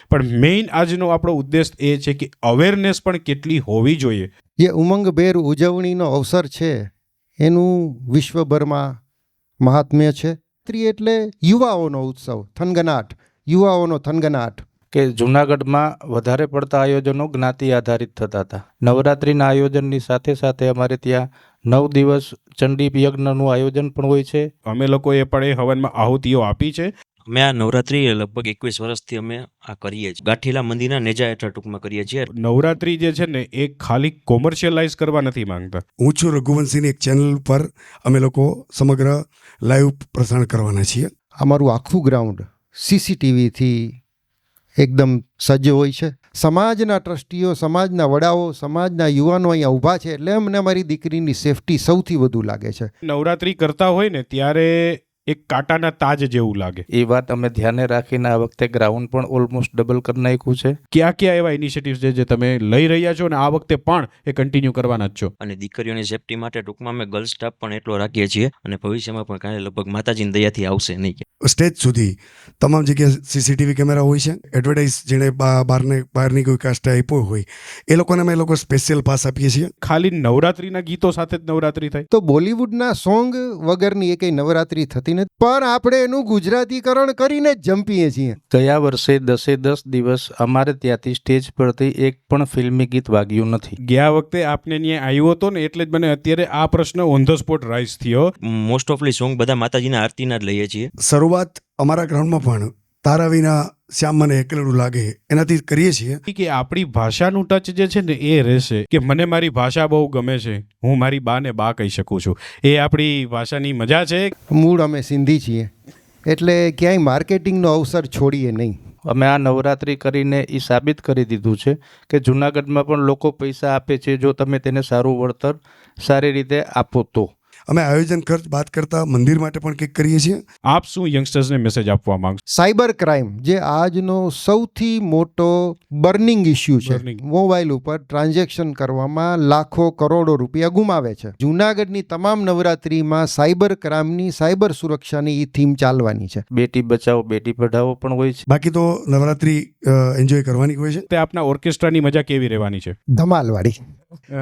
પણ મેઇન આજનો આપણો ઉદ્દેશ એ છે કે અવેરનેસ પણ કેટલી હોવી જોઈએ. જે ઉમંગભેર ઉજવણીનો અવસર છે એનું વિશ્વભરમાં મહાત્મ્ય છે. એટલે યુવાઓનો ઉત્સવ, થનગનાટ, યુવાઓનો થનગનાટ. કે જૂનાગઢમાં વધારે પડતા આયોજનો જ્ઞાતિ આધારિત થતા હતા. નવરાત્રિના આયોજનની સાથે સાથે અમારે ત્યાં 9 દિવસ ચંડી યજ્ઞનું આયોજન પણ હોય છે. અમે લોકોએ પણ એ હવનમાં આહુતિઓ આપી છે. અમે આ નવરાત્રી લગભગ 21 વર્ષથી અમે આ કરીએ છીએ. ગાંઠીલા મંદિરના નેજા હેઠળ ટૂંકમાં કરીએ છીએ. નવરાત્રી જે છે ને એ ખાલી કોમર્શિયલાઇઝ કરવા નથી માંગતા. હું છું રઘુવંશીની એક ચેનલ પર અમે લોકો સમગ્ર લાઈવ પ્રસારણ કરવાના છીએ. અમારું આખું ગ્રાઉન્ડ CCTVથી એકદમ સજ્જ હોય છે. સમાજના ટ્રસ્ટીઓ, સમાજના વડાઓ, સમાજના યુવાનો અહીંયા ઊભા છે એટલે અમને અમારી દીકરીની સેફટી સૌથી વધુ લાગે છે. નવરાત્રી કરતા હોય ને ત્યારે એક કાંટાના તાજ જેવું લાગે. એ વાત અમે ધ્યાને રાખીને આ વખતે ગ્રાઉન્ડ પણ ઓલમોસ્ટ ડબલ કરી નાખ્યું છે. ક્યાં એવા ઇનિશિયેટિવ્સ છે જે તમે લઈ રહ્યા છો અને આ વખતે પણ એ કન્ટિન્યુ કરવાના જ છો? અને દીકરીઓની સેફટી માટે ટૂંકમાં અમે ગર્લ્સ સ્ટાફ પણ એટલો રાખીએ છીએ અને ભવિષ્યમાં પણ કાંઈ લગભગ માતાજીની દયાથી આવશે નહીં. સ્ટેજ સુધી તમામ જગ્યાએ CCTV કેમેરા હોય છે. એડવર્ટાઇઝ જેણે બહારની કોઈ કાસ્ટે આપ્યો હોય એ લોકોને અમે લોકો સ્પેશિયલ પાસ આપીએ છીએ. ખાલી નવરાત્રીના ગીતો સાથે જ નવરાત્રી થાય તો બોલિવૂડના સોંગ વગરની એકેય નવરાત્રી થતી નથી, પણ આપણે એનું ગુજરાતીકરણ કરીને જ જંપીએ છીએ. ગયા વર્ષે 10 દિવસ અમારે ત્યાંથી સ્ટેજ પરથી એક પણ ફિલ્મી ગીત વાગ્યું નથી. ગયા વખતે આપને ત્યાં આવ્યો હતો ને એટલે જ મને અત્યારે આ પ્રશ્ન ઓન ધ સ્પોટ રાઈઝ થયો. મોસ્ટ ઓફલી સોંગ બધા માતાજીના આરતીના જ લઈએ છીએ. શરૂઆત અમારા ગ્રાઉન્ડમાં પણ તારા વિના શ્યામ મને એકલું લાગે એનાથી કરીએ છીએ કે આપણી ભાષાનું ટચ જે છે ને એ રહેશે કે મને મારી ભાષા બહુ ગમે છે, હું મારી બાને બા કહી શકું છું. એ આપણી ભાષાની મજા છે. મૂળ અમે સિંધી છીએ એટલે ક્યાંય માર્કેટિંગનો અવસર છોડીએ નહીં. અમે આ નવરાત્રિ કરીને એ સાબિત કરી દીધું છે કે જૂનાગઢમાં પણ લોકો પૈસા આપે છે જો તમે તેને સારું વળતર સારી રીતે આપો તો. અમે આયોજન ખર્ચ બાદ કરતા મંદિર માટે પણ કંઈક કરીએ છીએ. આપ શું યંગસ્ટર્સને મેસેજ આપવા માંગશો? સાયબર ક્રાઇમ જે આજનો સૌથી મોટો બર્નિંગ ઇસ્યુ છે. મોબાઈલ ઉપર ટ્રાન્ઝેક્શન કરવામાં લાખો કરોડો રૂપિયા ગુમાવે છે. જૂનાગઢની તમામ નવરાત્રીમાં સાયબર ક્રાઇમની, સાયબર સુરક્ષાની એ થીમ ચાલવાની છે. બેટી બચાવો બેટી પઢાઓ પણ હોય છે. બાકી તો નવરાત્રી એન્જોય કરવાની હોય છે. તે આપના ઓર્કેસ્ટ્રાની મજા કેવી રહેવાની છે? ધમાલવાળી.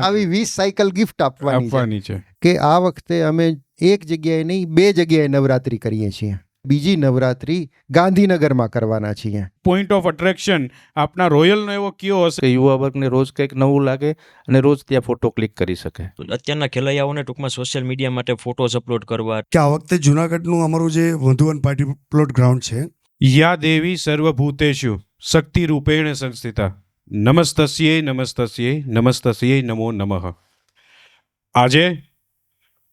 આવી 20 સાયકલ ગિફ્ટ આપવાની છે કે આ વખતે અમે એક જગ્યાએ નહીં 2 જગ્યાએ નવરાત્રી કરીએ છીએ. બીજી નવરાત્રી ગાંધીનગરમાં કરવાના છીએ. પોઈન્ટ ઓફ અટ્રેક્શન આપના રોયલનો એવો કયો હશે કે યુવા વર્ગને રોજ કંઈક નવું લાગે અને રોજ ત્યાં ફોટો ક્લિક કરી શકે? અત્યારના ખેલૈયાઓને ટૂંકમાં સોશિયલ મીડિયા માટે ફોટોઝ અપલોડ કરવા. કે આ વખતે જૂનાગઢનું અમારું જે વધુવન પાર્ટી પ્લોટ ગ્રાઉન્ડ છે. યા દેવી સર્વભૂતેષુ શક્તિ રૂપેણ સંસ્થિતા નમસ્તસ્યે નમસ્તસ્યે નમસ્તસ્યે નમો નમઃ. આજે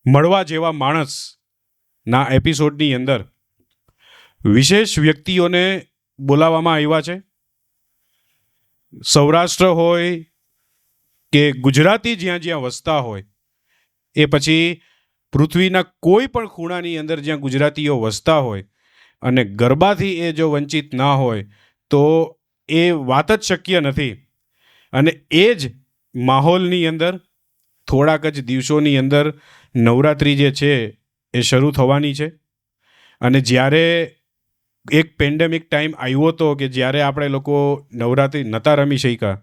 મળવા જેવા માણસના એપિસોડની અંદર વિશેષ વ્યક્તિઓને બોલાવવામાં આવ્યા છે. સૌરાષ્ટ્ર હોય કે ગુજરાતી જ્યાં જ્યાં વસતા હોય એ પછી પૃથ્વીના કોઈ પણ ખૂણાની અંદર જ્યાં ગુજરાતીઓ વસતા હોય અને ગરબાથી એ જો વંચિત ના હોય તો એ વાત જ શક્ય નથી. અને એ જ માહોલની અંદર થોડાક જ દિવસોની અંદર નવરાત્રિ જે છે એ શરૂ થવાની છે. અને જ્યારે એક પેન્ડેમિક ટાઈમ આવ્યો હતો કે જ્યારે આપણે લોકો નવરાત્રિ નહોતા રમી શક્યા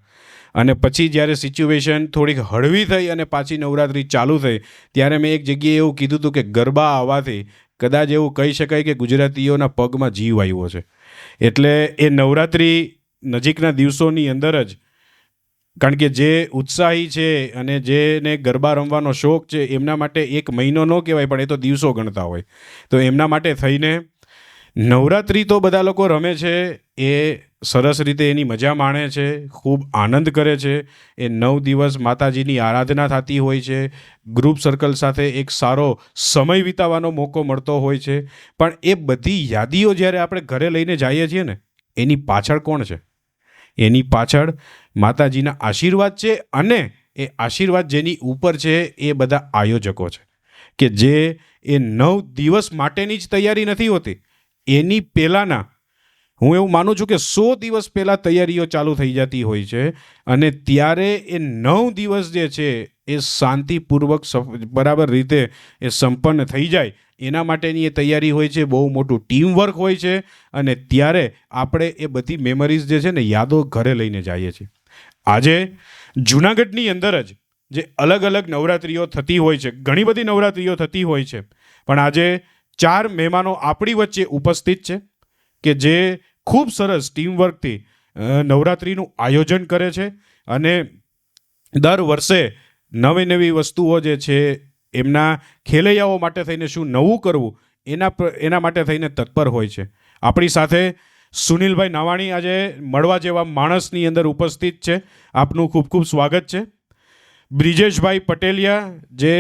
અને પછી જ્યારે સિચ્યુએશન થોડીક હળવી થઈ અને પાછી નવરાત્રિ ચાલુ થઈ ત્યારે મેં એક જગ્યાએ એવું કીધું હતું કે ગરબા આવવાથી કદાચ એવું કહી શકાય કે ગુજરાતીઓના પગમાં જીવ આવ્યો છે. એટલે એ નવરાત્રિ નજીકના દિવસોની અંદર જ, કારણ કે જે ઉત્સાહી છે અને જેને ગરબા રમવાનો શોખ છે એમના માટે એક મહિનો ન કહેવાય પણ એ તો દિવસો ગણતા હોય. તો એમના માટે થઈને નવરાત્રિ તો બધા લોકો રમે છે, એ સરસ રીતે એની મજા માણે છે, ખૂબ આનંદ કરે છે. એ 9 દિવસ માતાજીની આરાધના થતી હોય છે, ગ્રુપ સર્કલ સાથે એક સારો સમય વિતાવવાનો મોકો મળતો હોય છે. પણ એ બધી યાદીઓ જ્યારે આપણે ઘરે લઈને જઈએ છીએ ને એની પાછળ કોણ છે? એની પાછળ માતાજીના આશીર્વાદ છે. અને એ આશીર્વાદ જેની ઉપર છે એ બધા આયોજકો છે કે જે એ 9 દિવસ માટેની જ તૈયારી નથી હોતી, એની પહેલાંના હું એવું માનું છું કે 100 દિવસ પહેલાં તૈયારીઓ ચાલુ થઈ જતી હોય છે. અને ત્યારે એ 9 દિવસ જે છે એ શાંતિપૂર્વક બરાબર રીતે એ સંપન્ન થઈ જાય એના માટેની એ તૈયારી હોય છે, બહુ મોટું ટીમ વર્ક હોય છે, અને ત્યારે આપણે એ બધી મેમરીઝ જે છે ને યાદો ઘરે લઈને જઈએ છીએ. આજે જૂનાગઢની અંદર જ જે અલગ અલગ નવરાત્રિઓ થતી હોય છે, ઘણી બધી નવરાત્રિઓ થતી હોય છે, પણ આજે 4 મહેમાનો આપણી વચ્ચે ઉપસ્થિત છે કે જે ખૂબ સરસ ટીમવર્કથી નવરાત્રિનું આયોજન કરે છે અને દર વર્ષે નવી નવી વસ્તુઓ જે છે એમના ખેલૈયાઓ માટે થઈને શું નવું કરવું એના માટે થઈને તત્પર હોય છે. આપણી સાથે સુનિલભાઈ નાવાણી આજે મળવા જેવા માણસની અંદર ઉપસ્થિત છે. આપનું ખૂબ ખૂબ સ્વાગત છે. બ્રિજેશભાઈ પટેલિયા જે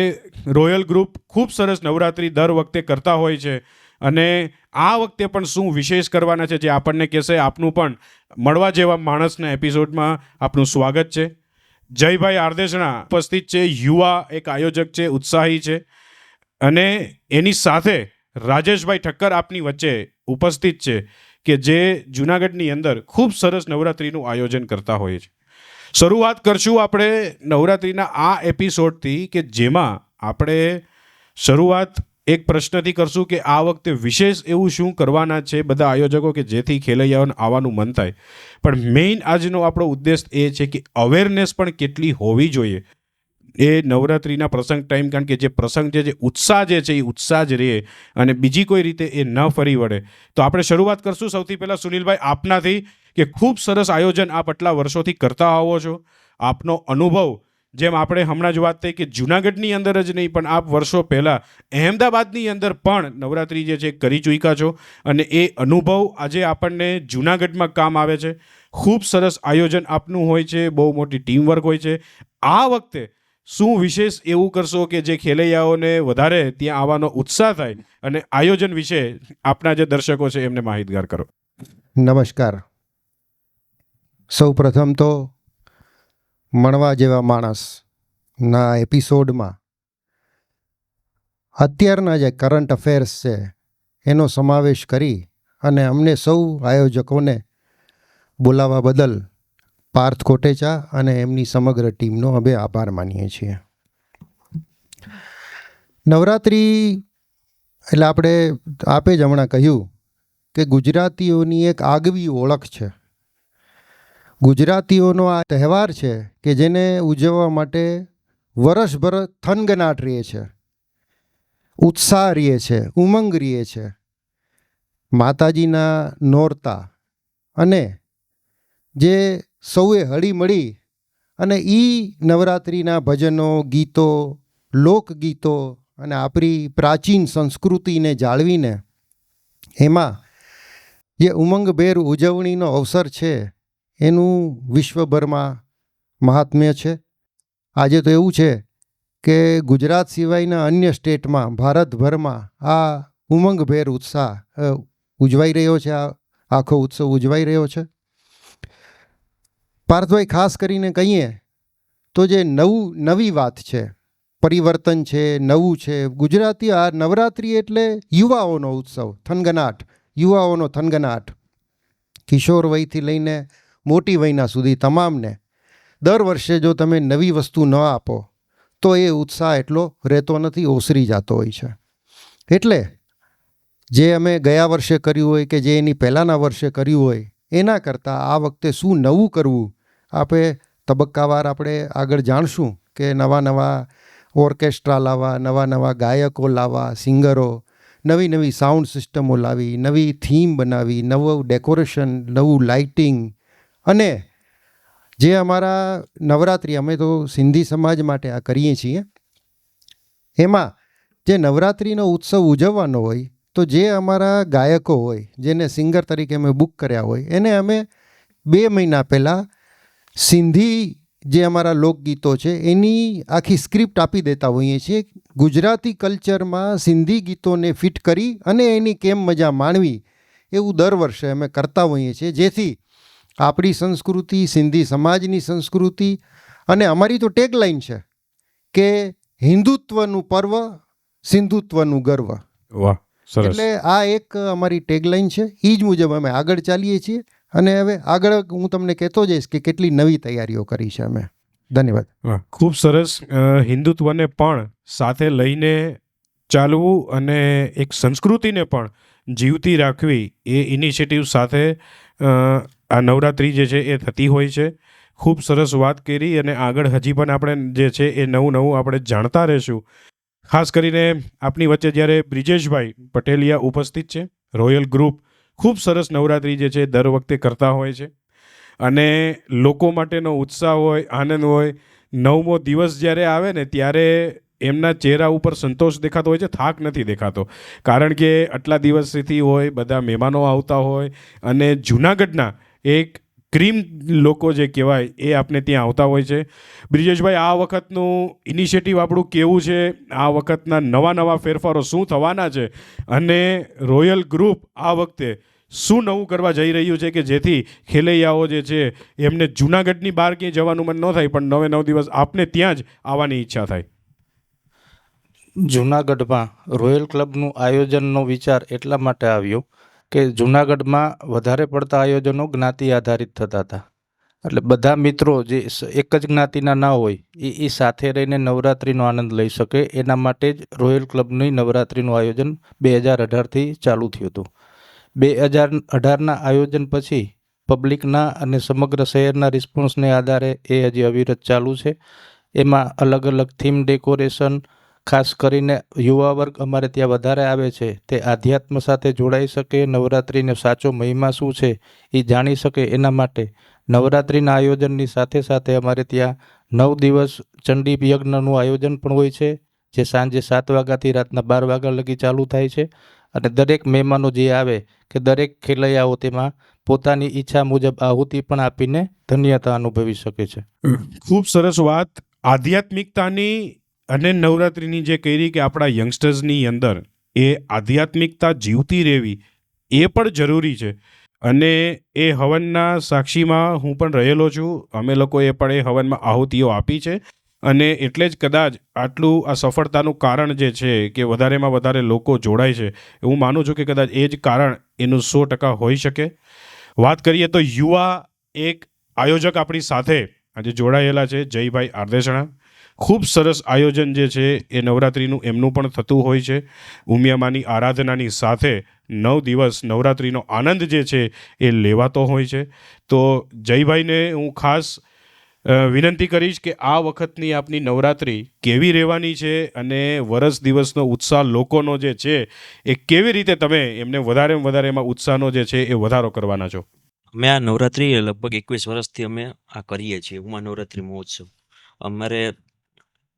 રોયલ ગ્રુપ ખૂબ સરસ નવરાત્રિ દર વખતે કરતા હોય છે અને આ વખતે પણ શું વિશેષ કરવાના છે જે આપણને કહેશે. આપનું પણ મળવા જેવા માણસના એપિસોડમાં આપનું સ્વાગત છે. જયભાઈ આરદેશણા ઉપસ્થિત છે, યુવા એક આયોજક છે, ઉત્સાહી છે, અને એની સાથે રાજેશભાઈ ઠક્કર આપની વચ્ચે ઉપસ્થિત છે કે જે જૂનાગઢની અંદર ખૂબ સરસ નવરાત્રિનું આયોજન કરતા હોય છે. શરૂઆત કરશું આપણે નવરાત્રિના આ એપિસોડથી કે જેમાં આપણે શરૂઆત એક પ્રશ્નથી કરશું કે આ વખતે વિશેષ એવું શું કરવાના છે બધા આયોજકો કે જેથી ખેલૈયાઓને આવવાનું મન થાય. પણ મેઇન આજનો આપણો ઉદ્દેશ એ છે કે અવેરનેસ પણ કેટલી હોવી જોઈએ એ નવરાત્રિના પ્રસંગ ટાઈમ, કારણ કે જે પ્રસંગ છે જે ઉત્સાહ જે છે એ ઉત્સાહ જ રહે અને બીજી કોઈ રીતે એ ન ફરી વળે. તો આપણે શરૂઆત કરશું સૌથી પહેલાં સુનિલભાઈ આપનાથી કે ખૂબ સરસ આયોજન આપ આટલા વર્ષોથી કરતા આવો છો. આપનો અનુભવ, જેમ આપણે હમણાં જ વાત થઈ કે જૂનાગઢની અંદર જ નહીં પણ આપ વર્ષો પહેલાં અહેમદાબાદની અંદર પણ નવરાત્રિ જે છે કરી ચૂક્યા છો અને એ અનુભવ આજે આપણને જૂનાગઢમાં કામ આવે છે. ખૂબ સરસ આયોજન આપનું હોય છે, બહુ મોટી ટીમ વર્ક હોય છે. આ વખતે શું વિશેષ એવું કરશો કે જે ખેલૈયાઓને વધારે ત્યાં આવવાનો ઉત્સાહ થાય અને આયોજન વિશે આપના જે દર્શકો છે એમને માહિતગાર કરો. નમસ્કાર. સૌ પ્રથમ તો મળવા જેવા માણસના એપિસોડમાં અત્યારના જે કરંટ અફેર્સ છે એનો સમાવેશ કરી અને અમને સૌ આયોજકોને બોલાવવા બદલ પાર્થ કોટેચા અને એમની સમગ્ર ટીમનો અમે આભાર માનીએ છીએ. નવરાત્રિ એટલે આપે જ હમણાં કહ્યું કે ગુજરાતીઓની એક આગવી ઓળખ છે. ગુજરાતીઓનો આ તહેવાર છે કે જેને ઉજવવા માટે વર્ષભર થનગનાટ રહે છે, ઉત્સાહ રહે છે, ઉમંગ રહે છે. માતાજીના નોરતા અને જે સૌએ હળીમળી અને નવરાત્રિના ભજનો, ગીતો, લોકગીતો અને આપણી પ્રાચીન સંસ્કૃતિને જાળવીને એમાં જે ઉમંગભેર ઉજવણીનો અવસર છે એનું વિશ્વભરમાં મહાત્મ્ય છે. આજે તો એવું છે કે ગુજરાત સિવાયના અન્ય સ્ટેટમાં, ભારતભરમાં આ ઉમંગભેર ઉત્સાહ ઉજવાઈ રહ્યો છે. આ આખો ઉત્સવ ઉજવાઈ રહ્યો છે. પાર્થભાઈ, ખાસ કરીને કહીએ તો જે નવી વાત છે, પરિવર્તન છે, નવું છે. ગુજરાતી આ નવરાત્રિ એટલે યુવાઓનો ઉત્સવ, થનગનાટ, યુવાઓનો થનગનાટ. કિશોર વયથી લઈને મોટી વયના સુધી તમામને દર વર્ષે જો તમે નવી વસ્તુ ન આપો તો એ ઉત્સાહ એટલો રહેતો નથી, ઓસરી જતો હોય છે. એટલે જે અમે ગયા વર્ષે કર્યું હોય કે જે એની પહેલાંના વર્ષે કર્યું હોય એના કરતાં આ વખતે શું નવું કરવું આપણે તબક્કાવાર આપણે આગળ જાણશું કે નવા ઓર્કેસ્ટ્રા લાવવા, નવા ગાયકો લાવવા, સિંગરો, નવી સાઉન્ડ સિસ્ટમો લાવી, નવી થીમ બનાવી, નવું ડેકોરેશન, નવું લાઇટિંગ. અને જે અમારા નવરાત્રિ, અમે તો સિંધી સમાજ માટે આ કરીએ છીએ, એમાં જે નવરાત્રિનો ઉત્સવ ઉજવવાનો હોય તો જે અમારા ગાયકો હોય, જેને સિંગર તરીકે અમે બુક કર્યા હોય, એને અમે 2 મહિના પહેલાં સિંધી જે અમારા લોકગીતો છે એની આખી સ્ક્રિપ્ટ આપી દેતા હોઈએ છીએ. ગુજરાતી કલ્ચરમાં સિંધી ગીતોને ફિટ કરી અને એની કેમ મજા માણવી એવું દર વર્ષે અમે કરતા હોઈએ છીએ, જેથી આપણી સંસ્કૃતિ, સિંધી સમાજની સંસ્કૃતિ, અને અમારી તો ટેગલાઇન છે કે હિન્દુત્વનું પર્વ, સિંધુત્વનું ગર્વ. વાહ, સરસ. એટલે આ એક અમારી ટેગલાઇન છે. એ જ મુજબ અમે આગળ ચાલીએ છીએ. અને હવે આગળ હું તમને કહેતો જઈશ કે કેટલી નવી તૈયારીઓ કરી છે અમે. ધન્યવાદ. ખૂબ સરસ. હિન્દુત્વને પણ સાથે લઈને ચાલવું અને એક સંસ્કૃતિને પણ જીવતી રાખવી એ ઇનિશિયેટિવ સાથે આ નવરાત્રિ જે છે એ થતી હોય છે. ખૂબ સરસ વાત કરી અને આગળ હજી પણ આપણે જે છે એ નવું આપણે જાણતા રહીશું. ખાસ કરીને આપની વચ્ચે જ્યારે બ્રિજેશભાઈ પટેલિયા ઉપસ્થિત છે, રોયલ ગ્રુપ ખૂબ સરસ નવરાત્રિ જે છે દર વખતે કરતા હોય છે અને લોકો માટેનો ઉત્સાહ હોય, આનંદ હોય. 9મો દિવસ જ્યારે આવે ને ત્યારે એમના ચહેરા ઉપર સંતોષ દેખાતો હોય છે, થાક નથી દેખાતો. કારણ કે આટલા દિવસથી હોય, બધા મહેમાનો આવતા હોય અને જૂનાગઢના એક ક્રીમ લોકો જે કહેવાય એ આપને ત્યાં આવતા હોય છે. બ્રિજેશભાઈ, આ વખતનું ઇનિશિયેટિવ આપણું કેવું છે? આ વખતના નવા ફેરફારો શું થવાના છે અને રોયલ ગ્રુપ આ વખતે શું નવું કરવા જઈ રહ્યું છે કે જેથી ખેલૈયાઓ જે છે એમને જૂનાગઢની બહાર ક્યાંય જવાનું મન ન થાય પણ 9 દિવસ આપને ત્યાં જ આવવાની ઈચ્છા થાય? જૂનાગઢમાં રોયલ ક્લબનું આયોજનનો વિચાર એટલા માટે આવ્યો કે જૂનાગઢમાં વધારે પડતા આયોજનો જ્ઞાતિ આધારિત થતા હતા. એટલે બધા મિત્રો જે એક જ જ્ઞાતિના ના હોય એ સાથે રહીને નવરાત્રિનો આનંદ લઈ શકે એના માટે જ રોયલ ક્લબની નવરાત્રિનું આયોજન 2018થી ચાલુ થયું હતું. 2018ના આયોજન પછી પબ્લિકના અને સમગ્ર શહેરના રિસ્પોન્સને આધારે એ હજી અવિરત ચાલુ છે. એમાં અલગ અલગ થીમ ડેકોરેશન, ખાસ કરીને યુવા વર્ગ અમારે ત્યાં વધારે આવે છે, તે આધ્યાત્મ સાથે જોડાઈ શકે, નવરાત્રિનો સાચો મહિમા શું છે એ જાણી શકે. એના માટે નવરાત્રિના આયોજનની સાથે સાથે અમારે ત્યાં 9 દિવસ ચંડી યજ્ઞનું આયોજન પણ હોય છે, જે સાંજે 7 વાગ્યાથી રાતના 12 વાગ્યા લગી ચાલુ થાય છે. અને દરેક મહેમાનો જે આવે કે દરેક ખેલૈયાઓ તેમાં પોતાની ઈચ્છા મુજબ આહુતિ પણ આપીને ધન્યતા અનુભવી શકે છે. ખૂબ સરસ વાત. આધ્યાત્મિકતાની અને નવરાત્રિની જે કરી કે આપણા યંગસ્ટર્સની અંદર એ આધ્યાત્મિકતા જીવતી રહેવી એ પણ જરૂરી છે. અને એ હવનના સાક્ષીમાં હું પણ રહેલો છું. અમે લોકોએ પણ એ હવનમાં આહુતિઓ આપી છે અને એટલે જ કદાચ આટલું આ સફળતાનું કારણ જે છે કે વધારેમાં વધારે લોકો જોડાય છે. હું માનું છું કે કદાચ એ જ કારણ એનું 100% હોઈ શકે. વાત કરીએ તો યુવા એક આયોજક આપણી સાથે આજે જોડાયેલા છે, જયભાઈ આરદેસણા. ખૂબ સરસ આયોજન જે છે એ નવરાત્રિનું એમનું પણ થતું હોય છે. ઉમિયામાની આરાધનાની સાથે 9 દિવસ નવરાત્રિનો આનંદ જે છે એ લેવાતો હોય છે. તો જયભાઈને હું ખાસ વિનંતી કરીશ કે આ વખતની આપની નવરાત્રિ કેવી રહેવાની છે અને વરસ દિવસનો ઉત્સાહ લોકોનો જે છે એ કેવી રીતે તમે એમને વધારે એમાં ઉત્સાહનો જે છે એ વધારો કરવાના છો? અમે આ નવરાત્રિ લગભગ 21 વર્ષથી અમે આ કરીએ છીએ. ઉમા નવરાત્રિ મહોત્સવ અમારે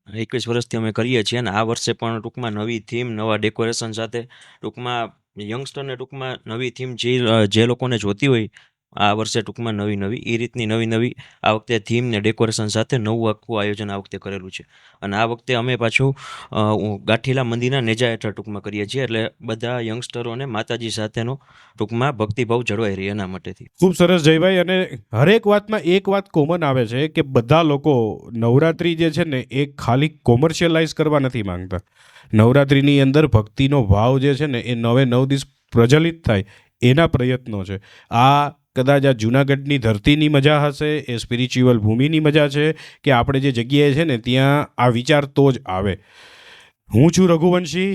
21 વર્ષથી અમે કરીએ છીએ અને આ વર્ષે પણ ટૂંકમાં નવી થીમ, નવા ડેકોરેશન સાથે ટૂંકમાં યંગસ્ટરને ટૂંકમાં નવી થીમ જે લોકોને જોતી હોય આ વર્ષે ટૂંકમાં નવી એ રીતની નવી આ વખતે થીમ ને ડેકોરેશન સાથે નવું આખું આયોજન આ વખતે કરેલું છે. અને આ વખતે અમે પાછું ગાંઠીલા મંદિરના નેજા હેઠળ ટૂંકમાં કરીએ છીએ, એટલે બધા યંગસ્ટરોને માતાજી સાથેનો ટૂંકમાં ભક્તિભાવ જળવાઈ રહે એના માટેથી. ખૂબ સરસ જયભાઈ. અને હરેક વાતમાં એક વાત કોમન આવે છે કે બધા લોકો નવરાત્રિ જે છે ને એ ખાલી કોમર્શિયલાઇઝ કરવા નથી માંગતા. નવરાત્રિની અંદર ભક્તિનો ભાવ જે છે ને એ 9 દિવસ પ્રજ્વલિત થાય એના પ્રયત્નો છે. આ કદાચ આ જૂનાગઢની ધરતીની મજા હશે, એ સ્પિરિચ્યુઅલ ભૂમિની મજા છે કે આપણે જે જગ્યાએ છે ને ત્યાં આ વિચાર તો જ આવે. હું છું રઘુવંશી,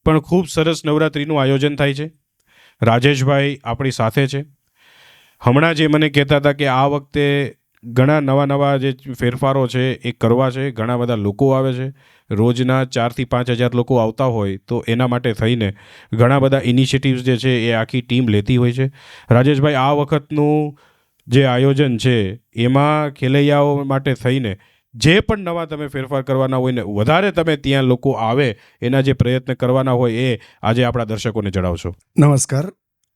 પણ ખૂબ સરસ નવરાત્રિનું આયોજન થાય છે. રાજેશભાઈ આપણી સાથે છે. હમણાં જે મને કહેતા હતા કે આ વખતે ઘણા નવા જે ફેરફારો છે એ કરવા છે. ઘણા બધા લોકો આવે છે, રોજના 4,000 થી 5,000 લોકો આવતા હોય તો એના માટે થઈને ઘણા બધા ઇનિશિયેટિવ્સ જે છે એ આખી ટીમ લેતી હોય છે. રાજેશભાઈ, આ વખતનું જે આયોજન છે એમાં ખેલૈયાઓ માટે થઈને જે પણ નવા તમે ફેરફાર કરવાના હોય ને વધારે તમે ત્યાં લોકો આવે એના જે પ્રયત્ન કરવાના હોય એ આજે આપણા દર્શકોને જણાવશો. નમસ્કાર,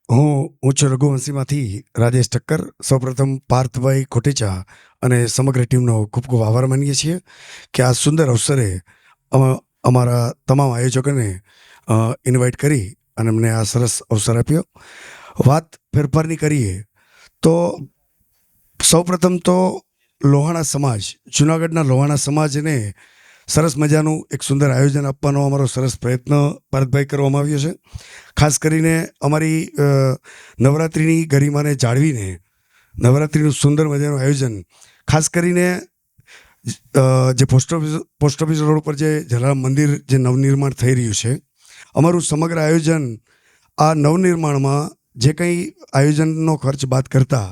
હું છું રઘુવંશીમાંથી રાજેશ ઠક્કર. સૌપ્રથમ પાર્થભાઈ કોટેચા અને સમગ્ર ટીમનો ખૂબ ખૂબ આભાર માનીએ છીએ કે આ સુંદર અવસરે અમારા તમામ આયોજકોને ઇન્વાઇટ કરી અને અમને આ સરસ અવસર આપ્યો. વાત ફેરફારની કરીએ તો સૌપ્રથમ તો લોહાણા સમાજ, જૂનાગઢના લોહાણા સમાજને સરસ મજાનું એક સુંદર આયોજન આપવાનો અમારો સરસ પ્રયત્ન પાર્થભાઈ કરવામાં આવ્યો છે. ખાસ કરીને અમારી નવરાત્રિની ગરિમાને જાળવીને નવરાત્રિનું સુંદર મજાનું આયોજન, ખાસ કરીને જે પોસ્ટ ઓફિસ રોડ ઉપર જે જલારામ મંદિર જે નવનિર્માણ થઈ રહ્યું છે, અમારું સમગ્ર આયોજન આ નવનિર્માણમાં જે કંઈ આયોજનનો ખર્ચ બાદ કરતા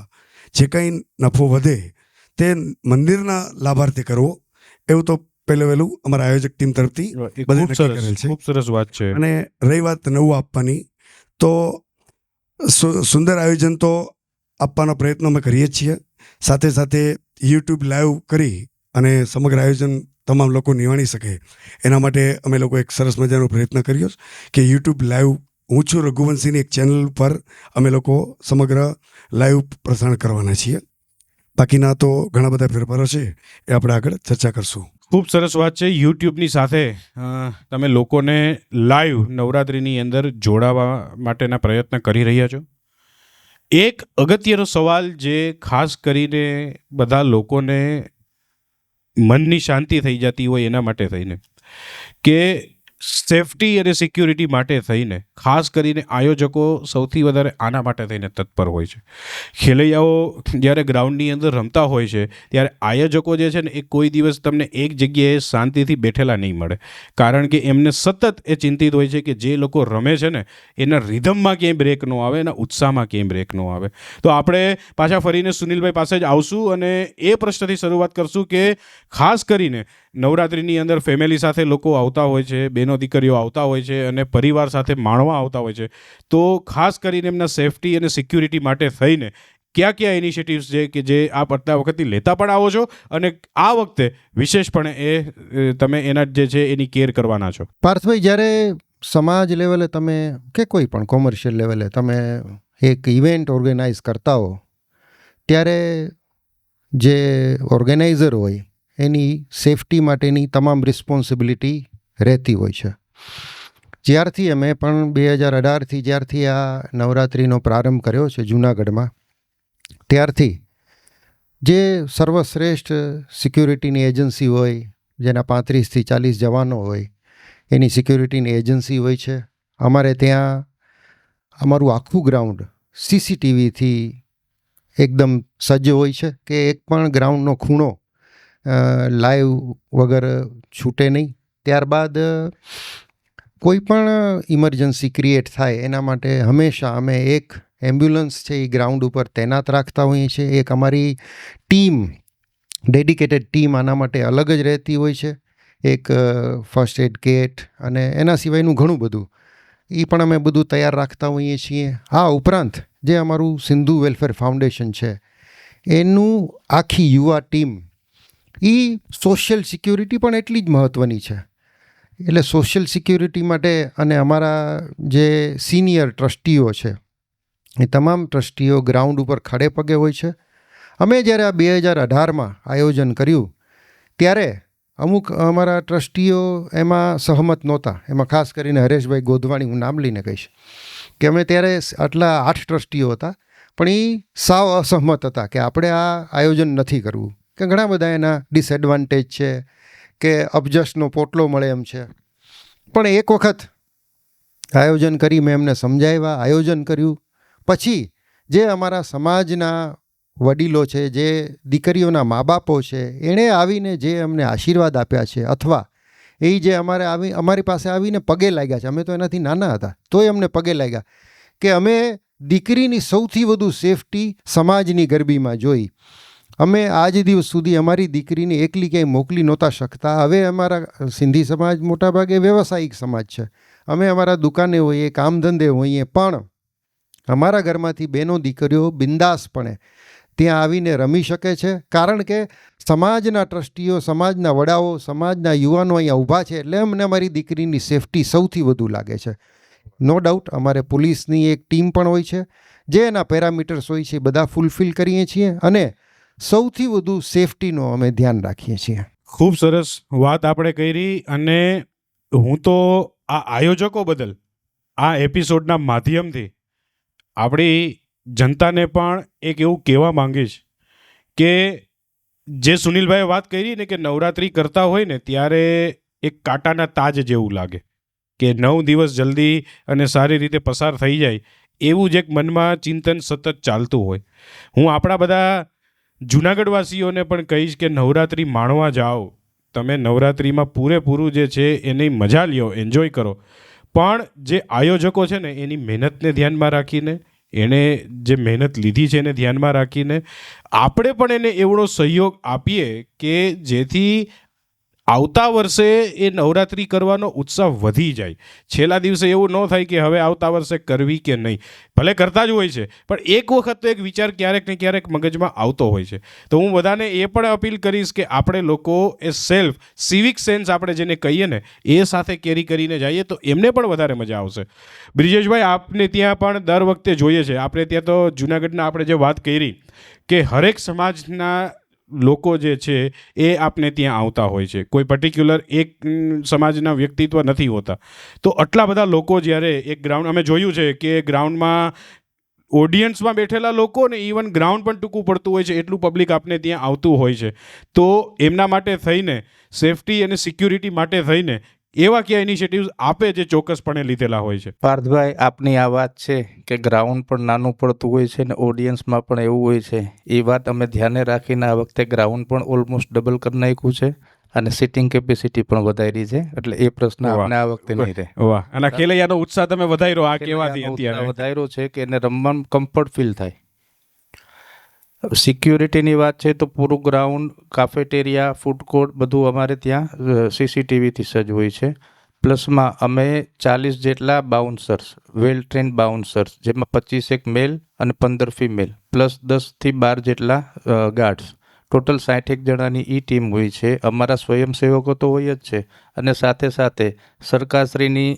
જે કંઈ નફો વધે તે મંદિરના લાભાર્થે કરવો, એવું તો વહેલું અમારા આયોજક ટીમ તરફથી બધે નક્કી કરેલ છે. ખૂબ સરસ વાત છે. અને રહી વાત નવું આપવાની, તો સુંદર આયોજન તો આપવાનો પ્રયત્ન અમે કરીએ જ છીએ. સાથે સાથે યુટ્યુબ લાઈવ કરી અને સમગ્ર આયોજન તમામ લોકો નિહાળી શકે એના માટે અમે લોકો એક સરસ મજાનો પ્રયત્ન કર્યો કે યુટ્યુબ લાઈવ, હું છું રઘુવંશીની એક ચેનલ પર અમે લોકો સમગ્ર લાઈવ પ્રસારણ કરવાના છીએ. બાકીના તો ઘણા બધા ફેરફારો છે, એ આપણે આગળ ચર્ચા કરશું. ખૂબ સરસ વાત છે. યુટ્યુબની સાથે તમે લોકોને લાઈવ નવરાત્રિની અંદર જોડાવા માટેના પ્રયત્ન કરી રહ્યા છો. એક અગત્યનો સવાલ જે ખાસ કરીને બધા લોકોને મનની શાંતિ થઈ જતી હોય એના માટે થઈને, કે સેફટી અને સિક્યુરિટી માટે થઈને ખાસ કરીને આયોજકો સૌથી વધારે આના માટે થઈને તત્પર હોય છે. ખેલૈયાઓ જ્યારે ગ્રાઉન્ડની અંદર રમતા હોય છે ત્યારે આયોજકો જે છે ને એ કોઈ દિવસ તમને એક જગ્યાએ શાંતિથી બેઠેલા નહીં મળે, કારણ કે એમને સતત એ ચિંતિત હોય છે કે જે લોકો રમે છે ને એના રિધમમાં ક્યાંય બ્રેક ન આવે, એના ઉત્સાહમાં ક્યાંય બ્રેક ન આવે. તો આપણે પાછા ફરીને સુનિલભાઈ પાસે જ આવશું અને એ પ્રશ્નથી શરૂઆત કરશું કે ખાસ કરીને નવરાત્રિની અંદર ફેમિલી સાથે લોકો આવતા હોય છે, બહેનો દીકરીઓ આવતા હોય છે અને પરિવાર સાથે માણવા આવતા હોય છે, તો ખાસ કરીને એમના સેફટી અને સિક્યુરિટી માટે થઈને કયા કયા ઇનિશિયેટિવ્સ છે કે જે આપ આટલા વખતથી લેતા પણ આવો છો અને આ વખતે વિશેષપણે એ તમે એના જે છે એની કેર કરવાના છો? પાર્થભાઈ, જ્યારે સમાજ લેવલે તમે કે કોઈ પણ કોમર્શિયલ લેવલે તમે એક ઇવેન્ટ ઓર્ગેનાઇઝ કરતા હો, ત્યારે જે ઓર્ગેનાઇઝર હોય એની સેફટી માટેની તમામ રિસ્પોન્સિબિલિટી રહેતી હોય છે. જ્યારથી અમે પણ 2018થી જ્યારથી આ નવરાત્રિનો પ્રારંભ કર્યો છે જૂનાગઢમાં, ત્યારથી જે સર્વશ્રેષ્ઠ સિક્યુરિટીની એજન્સી હોય, જેના 35થી 40 જવાનો હોય, એની સિક્યુરિટીની એજન્સી હોય છે. અમારે ત્યાં અમારું આખું ગ્રાઉન્ડ CCTVથી એકદમ સજ્જ હોય છે કે એક પણ ગ્રાઉન્ડનો ખૂણો લાઈવ વગર છૂટે નહીં. ત્યારબાદ કોઈ પણ ઇમરજન્સી ક્રિએટ થાય એના માટે હંમેશા અમે એક એમ્બ્યુલન્સ છે એ ગ્રાઉન્ડ ઉપર તૈનાત રાખતા હોઈએ છીએ. એક અમારી ટીમ, ડેડિકેટેડ ટીમ આના માટે અલગ જ રહેતી હોય છે. એક ફર્સ્ટ એડ કિટ અને એના સિવાયનું ઘણું બધું એ પણ અમે બધું તૈયાર રાખતા હોઈએ છીએ. આ ઉપરાંત જે અમારું સિંધુ વેલફેર ફાઉન્ડેશન છે એનું આખી યુવા ટીમ, એ સોશિયલ સિક્યુરિટી પણ એટલી જ મહત્ત્વની છે. એટલે સોશિયલ સિક્યુરિટી માટે અને અમારા જે સિનિયર ટ્રસ્ટીઓ છે એ તમામ ટ્રસ્ટીઓ ગ્રાઉન્ડ ઉપર ખડે પગે હોય છે. અમે જ્યારે આ 2018માં આયોજન કર્યું ત્યારે અમુક અમારા ટ્રસ્ટીઓ એમાં સહમત નહોતા. એમાં ખાસ કરીને હરેશભાઈ ગોધવાણી, હું નામ લઈને કહીશ કે અમે ત્યારે આટલા 8 ટ્રસ્ટીઓ હતા, પણ એ સાવ અસહમત હતા કે આપણે આ આયોજન નથી કરવું, કે ઘણા બધા એના ડિસએડવાન્ટેજ છે, કે અબજસનો પોટલો મળે એમ છે. પણ એક વખત આયોજન કરી મેં એમને સમજાવ્યા, આયોજન કર્યું પછી જે અમારા સમાજના વડીલો છે, જે દીકરીઓના મા બાપો છે, એણે આવીને જે અમને આશીર્વાદ આપ્યા છે, અથવા એ જે અમારી પાસે આવીને પગે લાગ્યા છે, અમે તો એનાથી નાના હતા તોય અમને પગે લાગ્યા કે અમે દીકરીની સૌથી વધુ સેફટી સમાજની ગરબીમાં જોઈ. અમે આજ દિવસ સુધી અમારી દીકરીને એકલી ક્યાંય મોકલી નહોતા શકતા. હવે અમારા સિંધી સમાજ મોટાભાગે વ્યવસાયિક સમાજ છે. અમે અમારા દુકાને હોઈએ, કામ ધંધે હોઈએ, પણ અમારા ઘરમાંથી બહેનો દીકરીઓ બિંદાસપણે ત્યાં આવીને રમી શકે છે, કારણ કે સમાજના ટ્રસ્ટીઓ, સમાજના વડાઓ, સમાજના યુવાનો અહીંયા ઊભા છે. એટલે અમને અમારી દીકરીની સેફટી સૌથી વધુ લાગે છે. નો ડાઉટ અમારે પોલીસની એક ટીમ પણ હોય છે, જે એના પેરામીટર્સ હોય છે બધા ફૂલફિલ કરીએ છીએ અને સૌથી વધુ સેફટીનો અમે ધ્યાન રાખીએ છીએ. ખૂબ સરસ વાત આપણે કરી અને હું તો આ આયોજકો બદલ આ એપિસોડના માધ્યમથી આપણી જનતાને પણ એક એવું કહેવા માંગીશ કે જે સુનિલભાઈએ વાત કરી ને કે નવરાત્રિ કરતા હોય ને ત્યારે એક કાંટાના તાજ જેવું લાગે કે 9 દિવસ જલ્દી અને સારી રીતે પસાર થઈ જાય, એવું જ એક મનમાં ચિંતન સતત ચાલતું હોય. હું આપણા બધા જૂનાગઢવાસીઓને પણ કહીશ કે નવરાત્રિ માણવા જાઓ, તમે નવરાત્રિમાં પૂરેપૂરું જે છે એની મજા લ્યો, એન્જોય કરો, પણ જે આયોજકો છે ને એની મહેનતને ધ્યાનમાં રાખીને, એણે જે મહેનત લીધી છે એને ધ્યાનમાં રાખીને આપણે પણ એને એવડો સહયોગ આપીએ કે જેથી આવતા વર્ષે એ નવરાત્રિ કરવાનો ઉત્સાહ વધી જાય. છેલ્લા દિવસે એવું ન થાય કે હવે આવતા વર્ષે કરવી કે નહીં. ભલે કરતા જ હોય છે, પણ એક વખત તો એક વિચાર ક્યારેક ને ક્યારેક મગજમાં આવતો હોય છે. તો હું બધાને એ પણ અપીલ કરીશ કે આપણે લોકો એ સિવિક સેન્સ આપણે જેને કહીએ ને એ સાથે કેરી કરીને જઈએ તો એમને પણ વધારે મજા આવશે. બ્રિજેશભાઈ, આપને ત્યાં પણ દર વખતે જોઈએ છે, આપણે ત્યાં તો જૂનાગઢના આપણે જે વાત કરી કે હરેક સમાજના લોકો જે છે એ આપને ત્યાં આવતા હોય છે, કોઈ પર્ટિક્યુલર એક સમાજના વ્યક્તિત્વ નથી હોતા. તો આટલા બધા લોકો જ્યારે એક ગ્રાઉન્ડ, અમે જોયું છે કે ગ્રાઉન્ડમાં ઓડિયન્સમાં બેઠેલા લોકો ને ઇવન ગ્રાઉન્ડ પણ ટૂંકું પડતું હોય છે, એટલું પબ્લિક આપને ત્યાં આવતું હોય છે. તો એમના માટે થઈને, સેફટી અને સિક્યુરિટી માટે થઈને એવા ક્યાં ઇનિશિયેટિવ્સ આપે જે ચોક્કસપણે લીધેલા હોય છે? પાર્થભાઈ, આપની આ વાત છે કે ગ્રાઉન્ડ પણ નાનું પડતું હોય છે ને ઓડિયન્સમાં પણ એવું હોય છે, એ વાત અમે ધ્યાને રાખીને આ વખતે ગ્રાઉન્ડ પણ ઓલમોસ્ટ ડબલ કરી નાખ્યું છે અને સિટિંગ કેપેસિટી પણ વધારી છે, એટલે એ પ્રશ્ન આપણે આ વખતે નહીં રહે. વાહ! અને ખેલૈયાનો ઉત્સાહ તમે વધાર્યો આ કહેવાથી અત્યારે વધાર્યો છે કે એને રમવામાં કમ્ફર્ટ ફીલ થાય. સિક્યુરિટીની વાત છે તો પૂરું ગ્રાઉન્ડ, કાફેટેરિયા, ફૂડ કોર્ટ બધું અમારે ત્યાં સીસીટીવીથી સજ્જ હોય છે. પ્લસમાં અમે 40 જેટલા બાઉન્સર્સ, વેલ ટ્રેન બાઉન્સર્સ, જેમાં 25 મેલ અને 15 ફિમેલ, પ્લસ 10થી 12 જેટલા ગાર્ડ્સ, ટોટલ 61 જણાની એ ટીમ હોય છે. અમારા સ્વયંસેવકો તો હોય જ છે અને સાથે સાથે સરકારશ્રીની